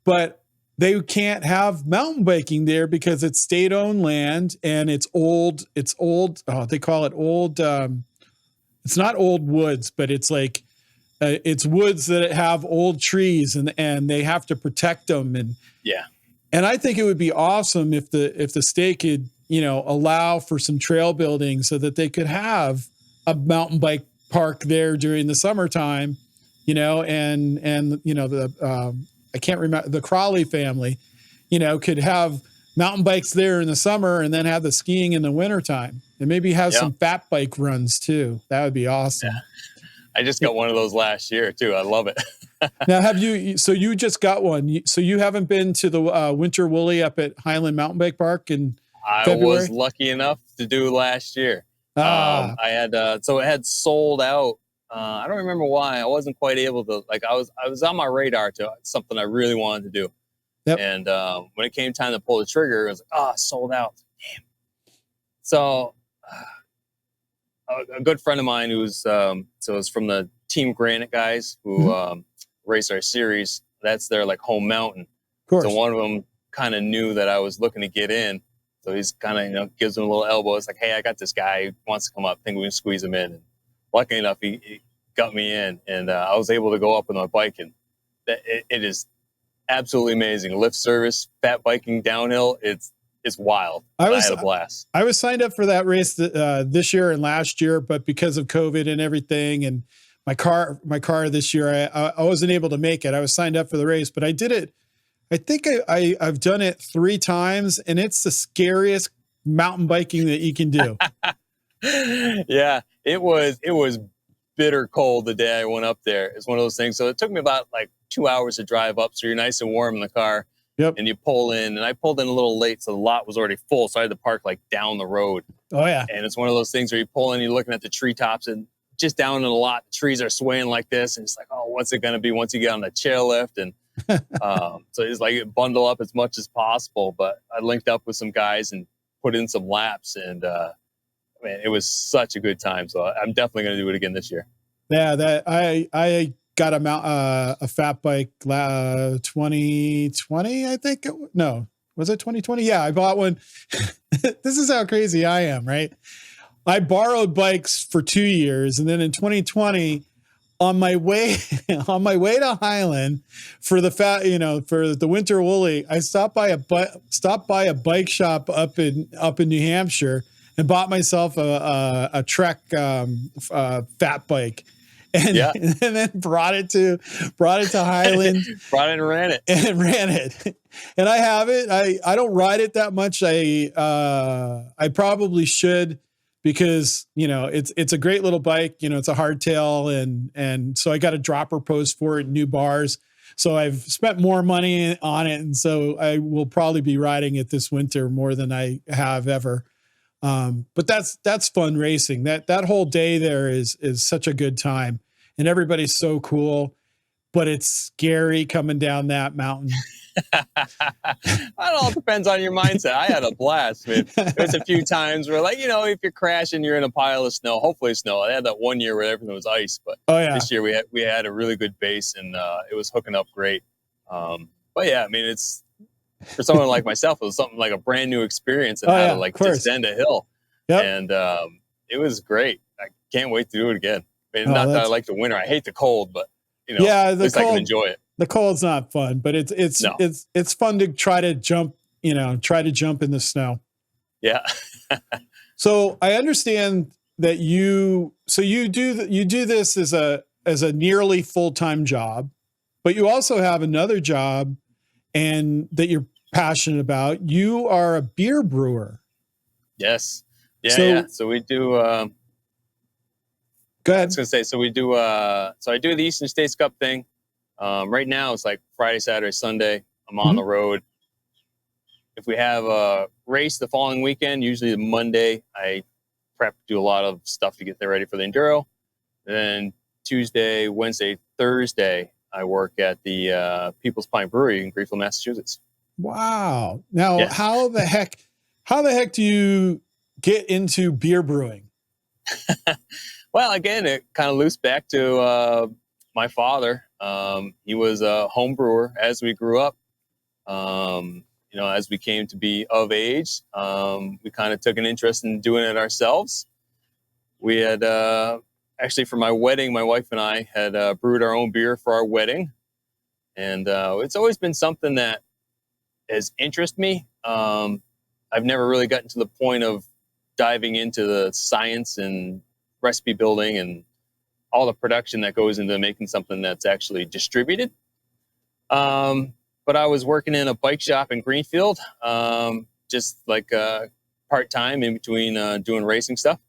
but they can't have mountain biking there because it's state-owned land and it's old. It's old. Oh, they call it old. It's not old woods, but it's like it's woods that have old trees, and they have to protect them. And I think it would be awesome if the state could, allow for some trail building so that they could have a mountain bike park there during the summertime, I can't remember, the Crawley family, could have mountain bikes there in the summer and then have the skiing in the wintertime, and maybe have some fat bike runs too. That would be awesome. Yeah. I just got one of those last year too. I love it. Now, so you just got one. So you haven't been to the Winter Woolly up at Highland Mountain Bike Park in February? I was lucky enough to do last year. I had, so it had sold out. I don't remember why. I wasn't quite able to, I was on my radar to something I really wanted to do. Yep. And when it came time to pull the trigger, it was like, sold out. Damn. So a good friend of mine who's, it's from the Team Granite guys who race our series. That's their home mountain. Of course. So one of them kind of knew that I was looking to get in. So he's kind of, gives him a little elbow. It's like, hey, I got this guy who wants to come up. I think we can squeeze him in. And luckily enough, he got me in, and I was able to go up with my bike, and it is absolutely amazing. Lift service, fat biking downhill. It's wild. I had a blast. I was signed up for that race this year and last year, but because of COVID and everything, and my car this year, I wasn't able to make it. I was signed up for the race, but I did it. I think I've done it 3 times, and it's the scariest mountain biking that you can do. Yeah, it was bitter cold the day I went up there. It's one of those things. So it took me about 2 hours to drive up. So you're nice and warm in the car. Yep. And you pull in, and I pulled in a little late, so the lot was already full. So I had to park down the road. Oh yeah. And it's one of those things where you pull in, you're looking at the treetops, and just down in the lot, the trees are swaying like this. And it's like, oh, what's it going to be once you get on the chairlift? And so it's bundle up as much as possible. But I linked up with some guys and put in some laps, and man, it was such a good time. So I'm definitely going to do it again this year. Yeah, that I got a fat bike 2020, I think. No, was it 2020? Yeah, I bought one. This is how crazy I am, right? I borrowed bikes for 2 years, and then in 2020, on my way to Highland for the for the Winter Woolly, I stopped by a bike shop up in New Hampshire and bought myself a Trek fat bike. And then brought it to Highland. Brought it and ran it. And I have it. I don't ride it that much. I probably should, because it's a great little bike. It's a hardtail, and so I got a dropper post for it, new bars. So I've spent more money on it, and so I will probably be riding it this winter more than I have ever. But that's fun racing. That whole day there is such a good time, and everybody's so cool, but it's scary coming down that mountain. It all depends on your mindset. I had a blast, man. There's a few times where if you're crashing, you're in a pile of snow, hopefully snow. I had that one year where everything was ice, but this year we had a really good base, and it was hooking up great. But yeah, I mean, it's, for someone like myself, it was something like a brand new experience, and how to descend a hill. Yep. And it was great. I can't wait to do it again. I mean, not that I like the winter. I hate the cold, but at least I can enjoy it. The cold's not fun, but it's fun to try to jump in the snow. Yeah. So I understand that you do this as a nearly full-time job, but you also have another job and that you're passionate about. You are a beer brewer. Yes. Yeah. So we do, go ahead. I was going to say, so we do, so I do the Eastern States Cup thing. Right now it's Friday, Saturday, Sunday. I'm on the road. If we have a race the following weekend, usually the Monday, I do a lot of stuff to get there ready for the enduro. And then Tuesday, Wednesday, Thursday, I work at the People's Pint Brewery in Greenfield, Massachusetts. Wow. Now, how the heck do you get into beer brewing? Well, again, it kind of loops back to my father. He was a home brewer as we grew up. As we came to be of age, we kind of took an interest in doing it ourselves. We had actually, for my wedding, my wife and I had brewed our own beer for our wedding. And it's always been something that has interested me. I've never really gotten to the point of diving into the science and recipe building and all the production that goes into making something that's actually distributed. But I was working in a bike shop in Greenfield, just like part-time in between doing racing stuff.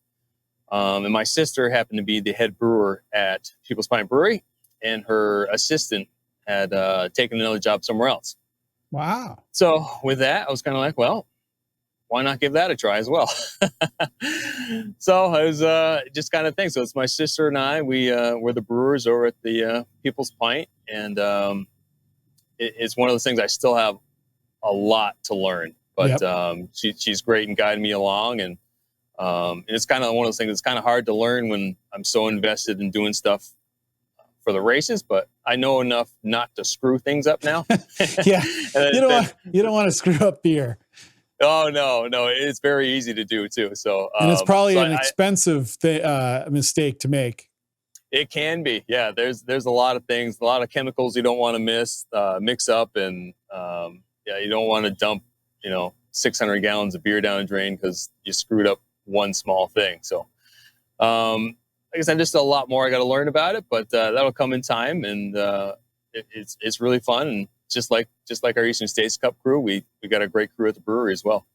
And my sister happened to be the head brewer at People's Pint Brewery, and her assistant had taken another job somewhere else. Wow. So with that, I was kind of like, well, why not give that a try as well? So it was just kind of thing. So it's my sister and I, we're the brewers over at the People's Pint. And it's one of those things I still have a lot to learn. But she's great and guiding me along. And it's kind of one of those things that's kind of hard to learn when I'm so invested in doing stuff for the races, but I know enough not to screw things up now. Yeah. You don't want to screw up beer. Oh, no, it's very easy to do too. So, and it's probably an expensive mistake to make. It can be. Yeah. There's a lot of things, a lot of chemicals you don't want to mix up. And, you don't want to dump, 600 gallons of beer down a drain because you screwed up one small thing. So, I guess I'm just a lot more I got to learn about it, but that'll come in time, and it's really fun. And just like our Eastern States Cup crew, we got a great crew at the brewery as well.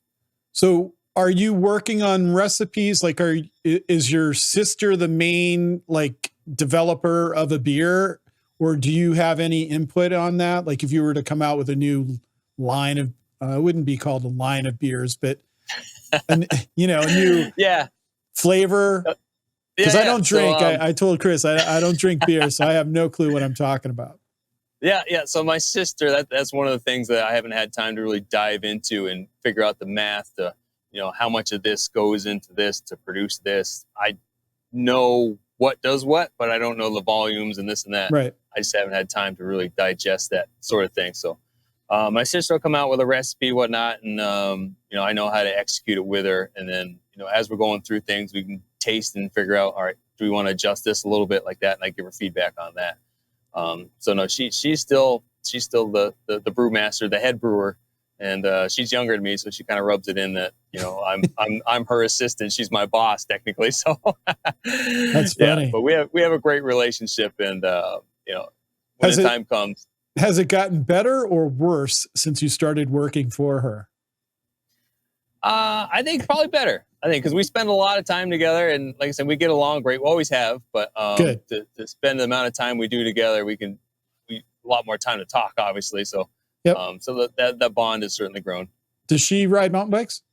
So, are you working on recipes? Like, is your sister the main developer of a beer, or do you have any input on that? Like, if you were to come out with a new line of, it wouldn't be called a line of beers, but a new flavor. Because I don't drink. So, I told Chris I don't drink beer, so I have no clue what I'm talking about. Yeah. So my sister, that's one of the things that I haven't had time to really dive into and figure out the math to, how much of this goes into this to produce this. I know what does what, but I don't know the volumes and this and that. Right. I just haven't had time to really digest that sort of thing. So my sister will come out with a recipe, whatnot, and I know how to execute it with her. And then as we're going through things, we can taste and figure out, all right, do we want to adjust this a little bit like that? And I give her feedback on that. So no, she's still the brewmaster, the head brewer, and she's younger than me, so she kind of rubs it in that I'm her assistant. She's my boss technically. So that's funny. Yeah, but we have a great relationship, and when the time comes. Has it gotten better or worse since you started working for her? I think probably better. I think because we spend a lot of time together, and like I said, we get along great. We always have, but to spend the amount of time we do together, we a lot more time to talk, obviously. So, so that bond has certainly grown. Does she ride mountain bikes?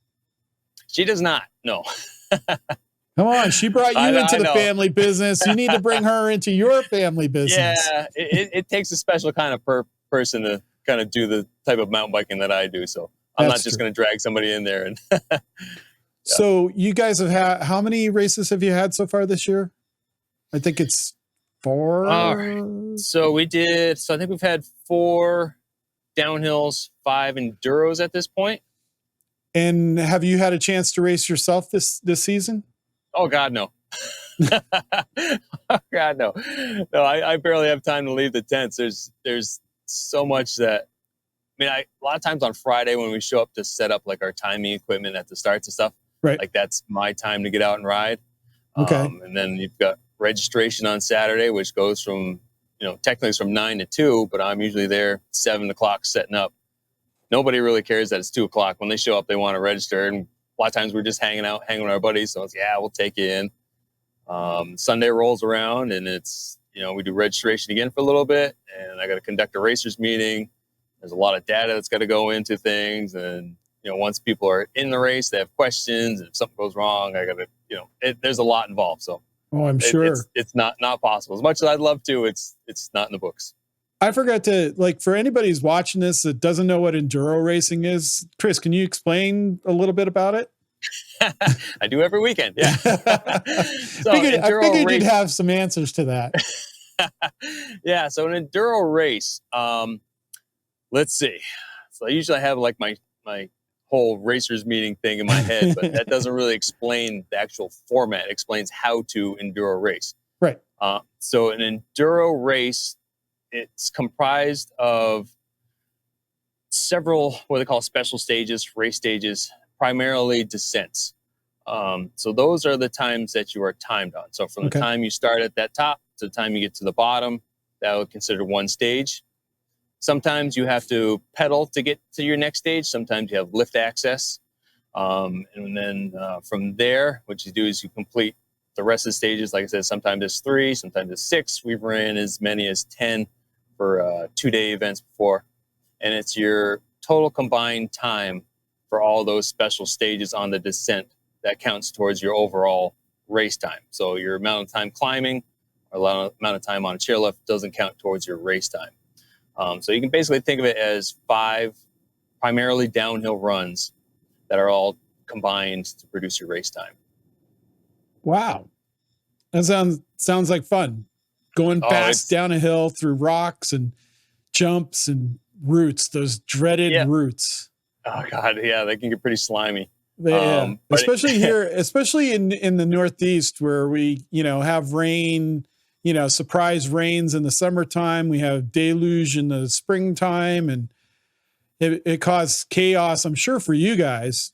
She does not. No. Come on, she brought you into the family business. You need to bring her into your family business. Yeah, it takes a special kind of person to kind of do the type of mountain biking that I do. So I'm not just going to drag somebody in there. And So you guys have had, how many races have you had so far this year? I think it's 4. So I think we've had 4 downhills, 5 enduros at this point. And have you had a chance to race yourself this season? Oh God, no. Oh God, no. No, I barely have time to leave the tents. There's so much that, a lot of times on Friday when we show up to set up like our timing equipment at the starts and stuff, right? Like that's my time to get out and ride. Okay. And then you've got registration on Saturday, which goes from, technically it's from 9 to 2, but I'm usually there 7 o'clock setting up. Nobody really cares that it's 2 o'clock. When they show up, they want to register. And a lot of times we're just hanging with our buddies. So it's, we'll take you in. Sunday rolls around and it's, we do registration again for a little bit, and I got to conduct a racers meeting. There's a lot of data that's got to go into things. And, once people are in the race, they have questions. And if something goes wrong, I got to, there's a lot involved. So I'm sure it's not possible. As much as I'd love to, it's not in the books. I forgot to, for anybody who's watching this that doesn't know what enduro racing is, Chris, can you explain a little bit about it? I do every weekend. Yeah. So I figured you'd have some answers to that. Yeah. So an enduro race, let's see. So I usually have like my whole racers meeting thing in my head, but that doesn't really explain the actual format. It explains how to endure a race. Right. So an enduro race, it's comprised of several what they call special stages, race stages, primarily descents. So those are the times that you are timed on. So from the time you start at that top to the time you get to the bottom, that would consider one stage. Sometimes you have to pedal to get to your next stage. Sometimes you have lift access. And then from there, what you do is you complete the rest of the stages. Like I said, sometimes it's 3, sometimes it's 6. We've ran as many as 10 for 2-day events before. And it's your total combined time for all those special stages on the descent that counts towards your overall race time. So your amount of time climbing or amount of time on a chairlift doesn't count towards your race time. So you can basically think of it as 5 primarily downhill runs that are all combined to produce your race time. Wow. That sounds like fun. Going fast down a hill through rocks and jumps and roots, those dreaded roots. Oh God. Yeah. They can get pretty slimy. Especially here, especially in the Northeast where we, have rain, surprise rains in the summertime. We have deluge in the springtime, and it caused chaos, I'm sure, for you guys.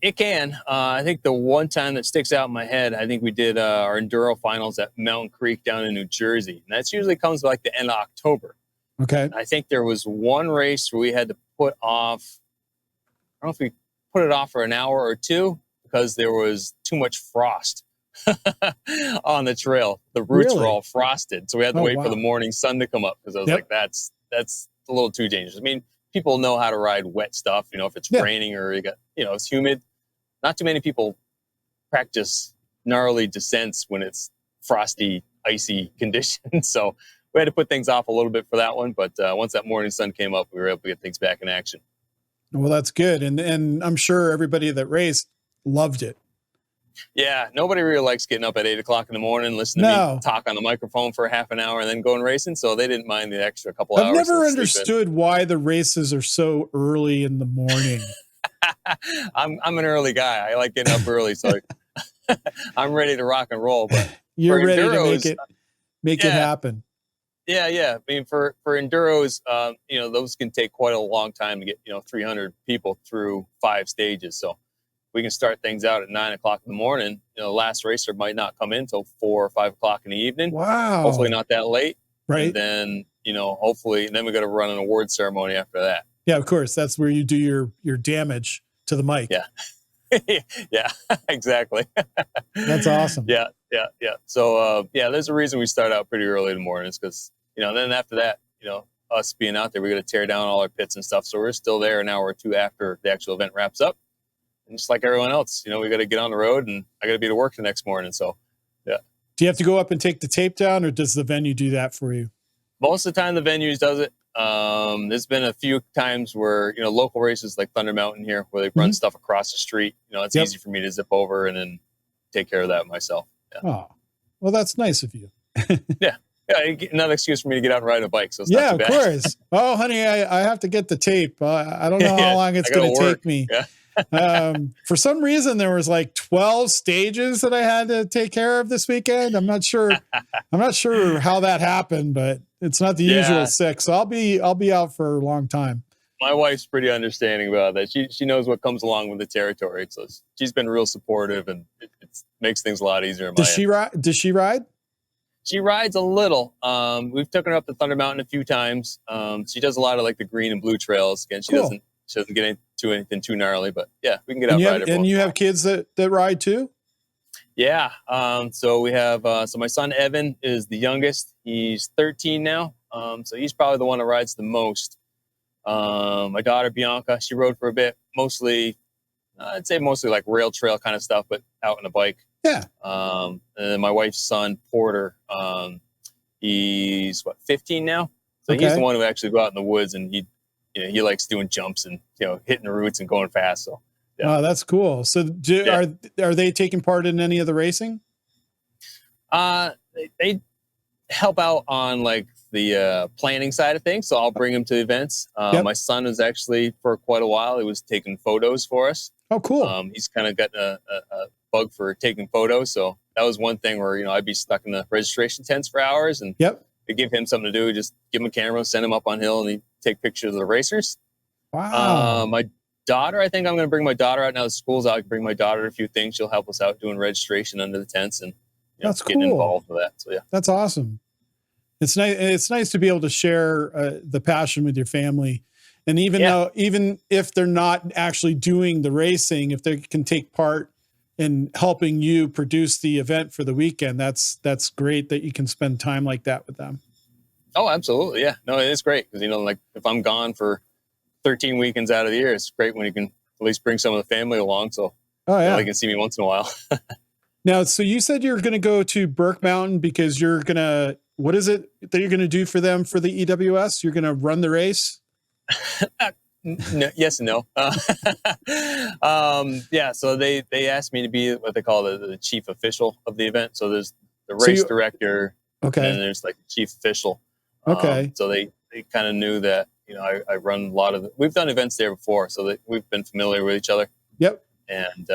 It can. I think the one time that sticks out in my head, I think we did our enduro finals at Mountain Creek down in New Jersey. And that's usually comes like the end of October. Okay. I think there was one race where we had to put off, I don't know if we put it off for an hour or 2 because there was too much frost on the trail. The roots were all frosted. So we had to wait for the morning sun to come up because I was like, that's a little too dangerous. I mean, people know how to ride wet stuff, if it's raining or it's humid. Not too many people practice gnarly descents when it's frosty, icy conditions. So we had to put things off a little bit for that one. But once that morning sun came up, we were able to get things back in action. Well, that's good. And I'm sure everybody that raced loved it. Yeah, nobody really likes getting up at 8 o'clock in the morning, listening to me talk on the microphone for half an hour and then going racing. So they didn't mind the extra couple hours. I've never understood why the races are so early in the morning. I'm an early guy. I like getting up early, so I'm ready to rock and roll. But you're ready to make it happen. Yeah. I mean, for enduros, those can take quite a long time to get 300 people through 5 stages. So we can start things out at 9 o'clock in the morning. The last racer might not come in until 4 or 5 o'clock in the evening. Wow. Hopefully not that late. Right. And then, hopefully, then we got to run an award ceremony after that. Yeah, of course. That's where you do your damage to the mic. Yeah. Yeah, exactly. That's awesome. Yeah. So, there's a reason we start out pretty early in the morning. It's because, then after that, us being out there, we got to tear down all our pits and stuff. So we're still there an hour or 2 after the actual event wraps up. And just like everyone else, we got to get on the road and I got to be to work the next morning. So, yeah. Do you have to go up and take the tape down or does the venue do that for you? Most of the time the venues does it. There's been a few times where, local races like Thunder Mountain here, where they run stuff across the street. It's easy for me to zip over and then take care of that myself. Yeah. Oh, well, that's nice of you. Yeah. Another excuse for me to get out and ride a bike. So it's not too bad. Of course. Oh, honey, I have to get the tape. I don't know how long it's going to take me. Yeah. For some reason, there was like 12 stages that I had to take care of this weekend. I'm not sure how that happened, but it's not the usual 6. So I'll be out for a long time. My wife's pretty understanding about that. She knows what comes along with the territory. So she's been real supportive and it makes things a lot easier. Does she ride? She rides a little. We've taken her up to Thunder Mountain a few times. She does a lot of like the green and blue trails. Again, she doesn't get into anything too gnarly, but yeah, we can get out and ride. And you have kids that ride too? Yeah. So we have, so my son Evan is the youngest. He's 13 now. So he's probably the one that rides the most. My daughter Bianca, she rode for a bit, mostly, I'd say mostly like rail trail kind of stuff, but out on a bike. Yeah. And then my wife's son Porter, he's 15 now. So he's the one who actually go out in the woods and he likes doing jumps and, hitting the roots and going fast. So, yeah. Oh, that's cool. So are they taking part in any of the racing? They help out on like the planning side of things. So I'll bring him to events. Yep. My son is actually for quite a while, he was taking photos for us. Oh, cool. He's kind of got a bug for taking photos. So that was one thing where, I'd be stuck in the registration tents for hours, and Yep. to give him something to do, just give him a camera, send him up on hill, and he'd take pictures of the racers. Wow. My daughter, I think I'm going to bring my daughter out now. The school's out. I can bring my daughter to a few things. She'll help us out doing registration under the tents and That's getting cool. involved with that. So yeah, that's awesome. It's nice. It's nice to be able to share the passion with your family, and even if they're not actually doing the racing, if they can take part in helping you produce the event for the weekend, that's great that you can spend time like that with them. Oh, absolutely. Yeah, no, it is great because like if I'm gone for 13 weekends out of the year, it's great when you can at least bring some of the family along. So they can see me once in a while. Now, so you said you're going to go to Burke Mountain because you're going to, what is it that you're going to do for them for the EWS? You're going to run the race? No, yes and no. So they asked me to be what they call the chief official of the event. So there's the race director, okay, and then there's like the chief official. Okay. So they kind of knew that, I run a lot of we've done events there before, so we've been familiar with each other. Yep. And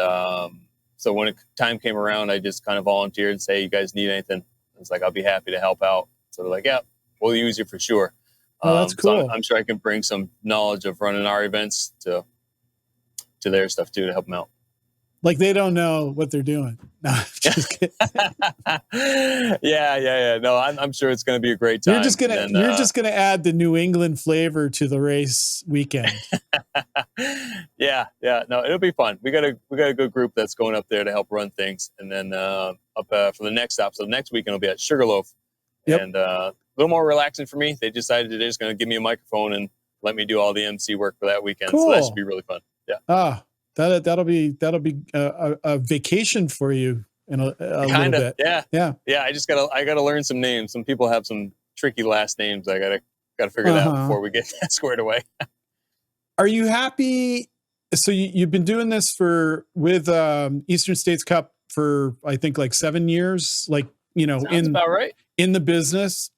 so when time came around, I just kind of volunteered and say, you guys need anything? It's like, I'll be happy to help out. So they're like, yeah, we'll use you for sure. Oh, that's cool. So I'm sure I can bring some knowledge of running our events to their stuff too, to help them out. Like they don't know what they're doing. No, I'm just kidding. Yeah. No, I'm sure it's going to be a great time. You're just gonna add the New England flavor to the race weekend. Yeah. No, it'll be fun. We got a good group that's going up there to help run things, and then up for the next stop. So the next weekend will be at Sugarloaf, and a little more relaxing for me. They decided they're just going to give me a microphone and let me do all the MC work for that weekend. Cool. So that should be really fun. Yeah. That'll be a vacation for you in a little bit. Yeah. I gotta learn some names. Some people have some tricky last names. I gotta figure that out before we get that squared away. Are you happy? So you've been doing this with Eastern States Cup for I think like 7 years. Like Sounds about right. In the business.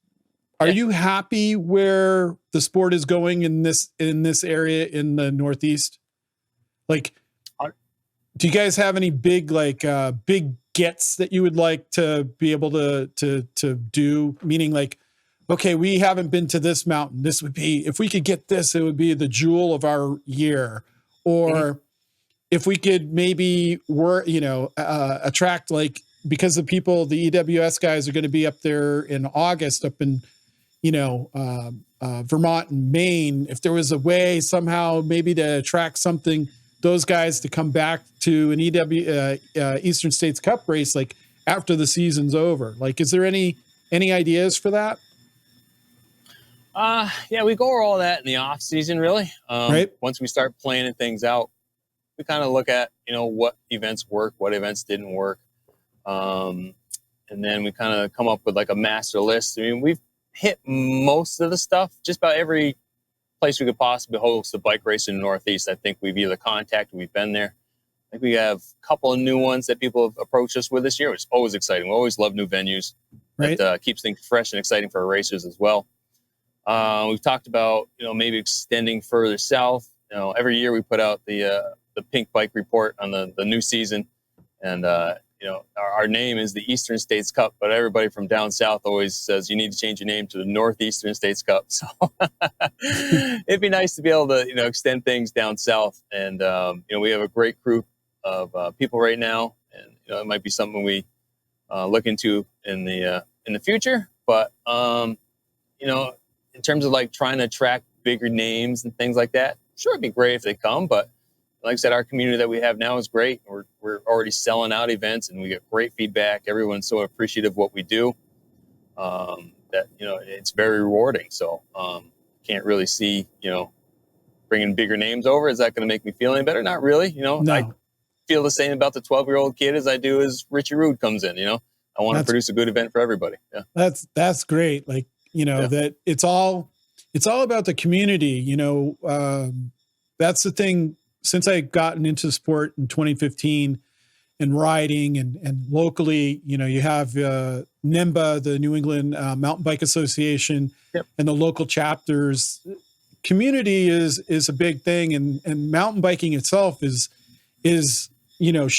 Are you happy where the sport is going in this area in the Northeast? Like, do you guys have any big gets that you would like to be able to do? Meaning like, okay, we haven't been to this mountain. This would be, if we could get this, it would be the jewel of our year. Or if we could maybe attract, like, because the EWS guys are going to be up there in August up in, Vermont and Maine. If there was a way somehow maybe to attract those guys to come back to an Eastern States Cup race, like after the season's over, like, is there any ideas for that? We go over all that in the off season, really. Right. Once we start planning things out, we kind of look at, what events work, what events didn't work. And then we kind of come up with like a master list. I mean, we've hit most of the stuff, just about every place we could possibly host a bike race in the Northeast. I think we've either contacted, we've been there. I think we have a couple of new ones that people have approached us with this year, which is always exciting. We always love new venues. Right. That keeps things fresh and exciting for our racers as well. We've talked about, maybe extending further south. Every year we put out the Pink Bike Report on the new season. And, our name is the Eastern States Cup, but everybody from down south always says you need to change your name to the Northeastern States Cup. So it'd be nice to be able to, extend things down south. And, we have a great group of people right now, and, it might be something we look into in the future. But, in terms of like trying to attract bigger names and things like that, sure, it'd be great if they come, but like I said, our community that we have now is great. We're already selling out events, and we get great feedback. Everyone's so appreciative of what we do that it's very rewarding. So can't really see bringing bigger names over. Is that going to make me feel any better? Not really. No. I feel the same about the 12-year-old kid as I do as Richie Rude comes in. I want to produce a good event for everybody. Yeah, that's great. Like that it's all about the community. That's the thing. Since I gotten into sport in 2015, and riding, and locally, you have NIMBA, the New England Mountain Bike Association, Yep. and the local chapters. Community is a big thing, and mountain biking itself is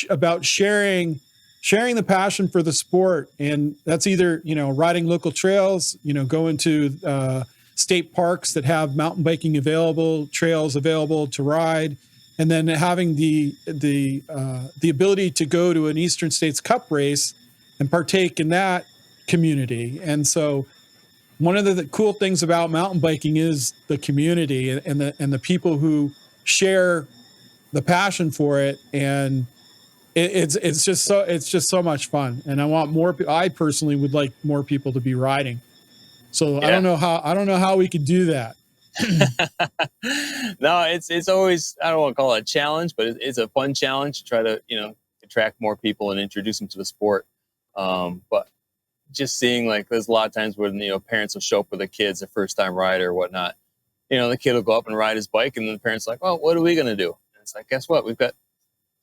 about sharing the passion for the sport. And that's either riding local trails, going to state parks that have mountain biking trails available to ride, and then having the ability to go to an Eastern States Cup race and partake in that community. And so one of the cool things about mountain biking is the community and the people who share the passion for it. And it's just so much fun. And I want more. I personally would like more people to be riding. So yeah. I don't know how we could do that. No, it's always, I don't want to call it a challenge, but it's a fun challenge to try to, attract more people and introduce them to the sport. But just seeing, like, there's a lot of times when, parents will show up with their kids, their first time rider or whatnot. The kid will go up and ride his bike, and then the parents are like, "Oh, what are we going to do?" And it's like, guess what? We've got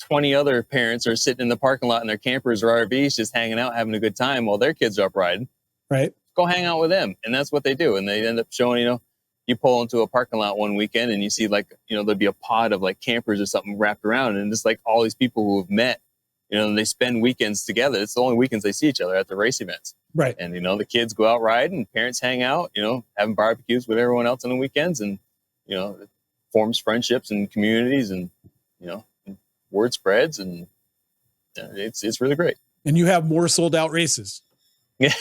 20 other parents are sitting in the parking lot in their campers or RVs, just hanging out, having a good time while their kids are up riding. Right. Go hang out with them. And that's what they do. And they end up showing, you pull into a parking lot one weekend and you see, like, there'll be a pod of like campers or something wrapped around, and just like all these people who have met, and they spend weekends together. It's the only weekends they see each other at the race events. Right. And, the kids go out riding, and parents hang out, having barbecues with everyone else on the weekends. And, it forms friendships and communities, and, word spreads, and it's really great. And you have more sold out races. Yeah.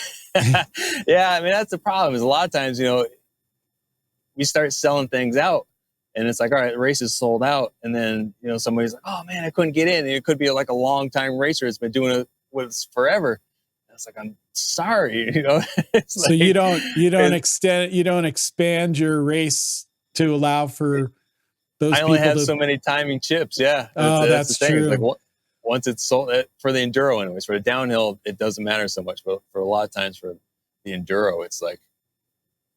Yeah. I mean, that's the problem, is a lot of times, we start selling things out, and it's like, all right, the race is sold out. And then, somebody's like, "Oh man, I couldn't get in." And it could be like a long time racer that's been doing it with us forever. And it's like, I'm sorry, It's so like, you don't expand your race to allow for those people. I only have so many timing chips. Yeah. That's the thing. true. It's like, once it's sold, for the enduro anyways, for the downhill, it doesn't matter so much. But for a lot of times for the enduro, it's like,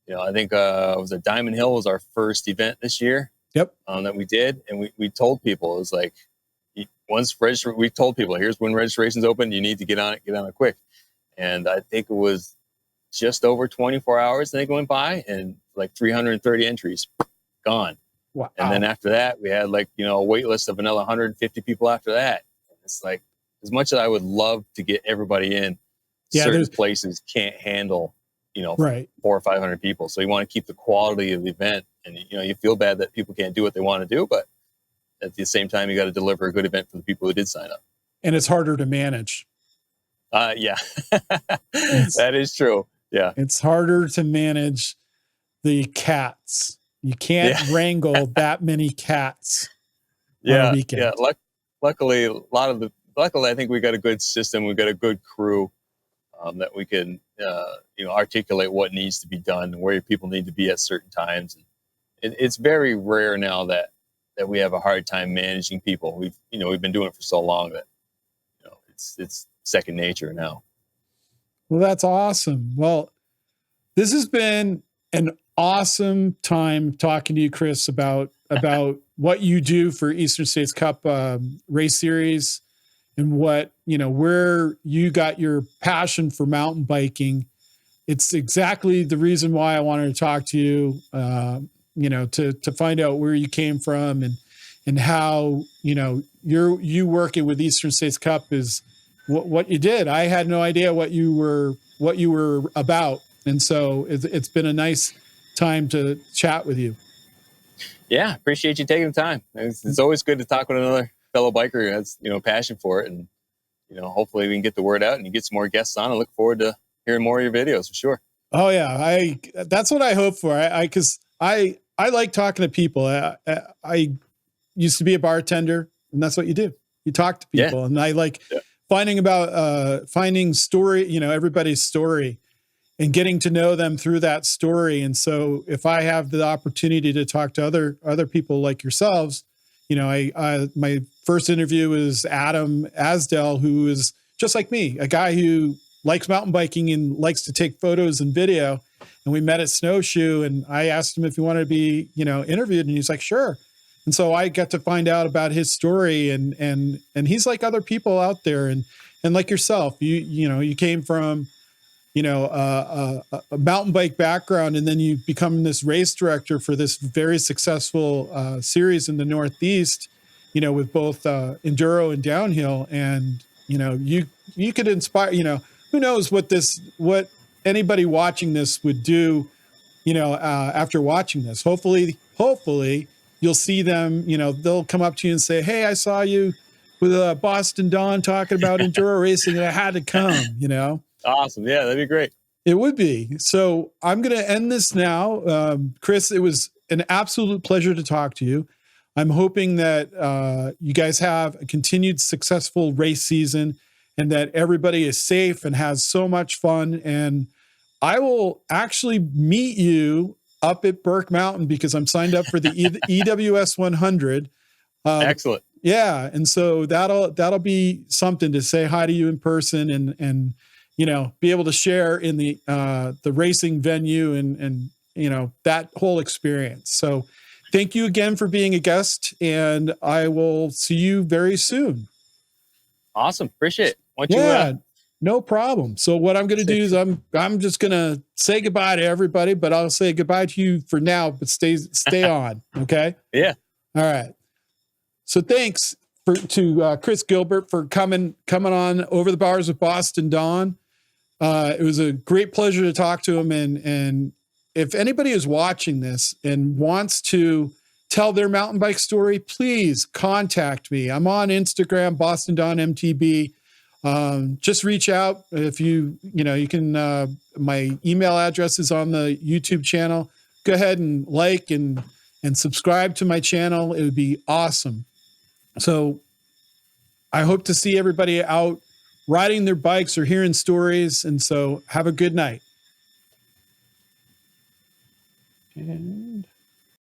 I think was a Diamond Hill was our first event this year. Yep. That we did, and we told people, it was like, we told people, here's when registration's open. You need to get on it quick. And I think it was just over 24 hours. I think it went by, and like 330 entries gone. Wow. And then after that, we had like, a wait list of another 150 people after that. And it's like, as much as I would love to get everybody in, certain places can't handle, right, 400 or 500 people. So you want to keep the quality of the event, and, you feel bad that people can't do what they want to do, but at the same time, you got to deliver a good event for the people who did sign up. And it's harder to manage. Yeah, that is true. Yeah. It's harder to manage the cats. You can't wrangle that many cats on a weekend. Yeah. Luckily, I think we got a good system. We've got a good crew that we can, articulate what needs to be done and where people need to be at certain times. And it's very rare now that we have a hard time managing people. We've been doing it for so long that, it's second nature now. Well, that's awesome. Well, this has been an awesome time talking to you, Chris, about what you do for Eastern States Cup race series, and what, where you got your passion for mountain biking. It's exactly the reason why I wanted to talk to you, to find out where you came from, and how, you working with Eastern States Cup is what you did. I had no idea what you were about. And so it's been a nice time to chat with you. Yeah. Appreciate you taking the time. It's always good to talk with another fellow biker who has, passion for it. And, hopefully we can get the word out and you get some more guests on. I look forward to hearing more of your videos for sure. Oh yeah. That's what I hope for. Cause I like talking to people. I used to be a bartender, and that's what you do. You talk to people. And I like finding story, everybody's story, and getting to know them through that story. And so if I have the opportunity to talk to other people like yourselves, my first interview was Adam Asdell, who is just like me, a guy who likes mountain biking and likes to take photos and video. And we met at Snowshoe, and I asked him if he wanted to be, interviewed, and he's like, sure. And so I got to find out about his story, and he's like other people out there, and like yourself, you came from, a mountain bike background, and then you become this race director for this very successful series in the Northeast, with both enduro and downhill. And, you could inspire, who knows what anybody watching this would do, after watching this. Hopefully you'll see them, they'll come up to you and say, hey, I saw you with Boston Don talking about enduro racing, and I had to come. Awesome. Yeah, that'd be great. It would be. So I'm going to end this now. Chris, it was an absolute pleasure to talk to you. I'm hoping that you guys have a continued successful race season, and that everybody is safe and has so much fun. And I will actually meet you up at Burke Mountain, because I'm signed up for the EWS 100. Excellent. Yeah. And so that'll be something to say hi to you in person, and be able to share in the racing venue and that whole experience. So thank you again for being a guest, and I will see you very soon. Awesome. Appreciate it. Yeah, no problem. So what I'm going to do is I'm just going to say goodbye to everybody, but I'll say goodbye to you for now, but stay on. Okay. Yeah. All right. So thanks to Chris Gilbert for coming on Over the Bars with Boston Don. It was a great pleasure to talk to him. And if anybody is watching this and wants to tell their mountain bike story, please contact me. I'm on Instagram, BostonDonMTB. Just reach out. If you can, my email address is on the YouTube channel. Go ahead and like and subscribe to my channel. It would be awesome. So I hope to see everybody out riding their bikes or hearing stories. And so have a good night.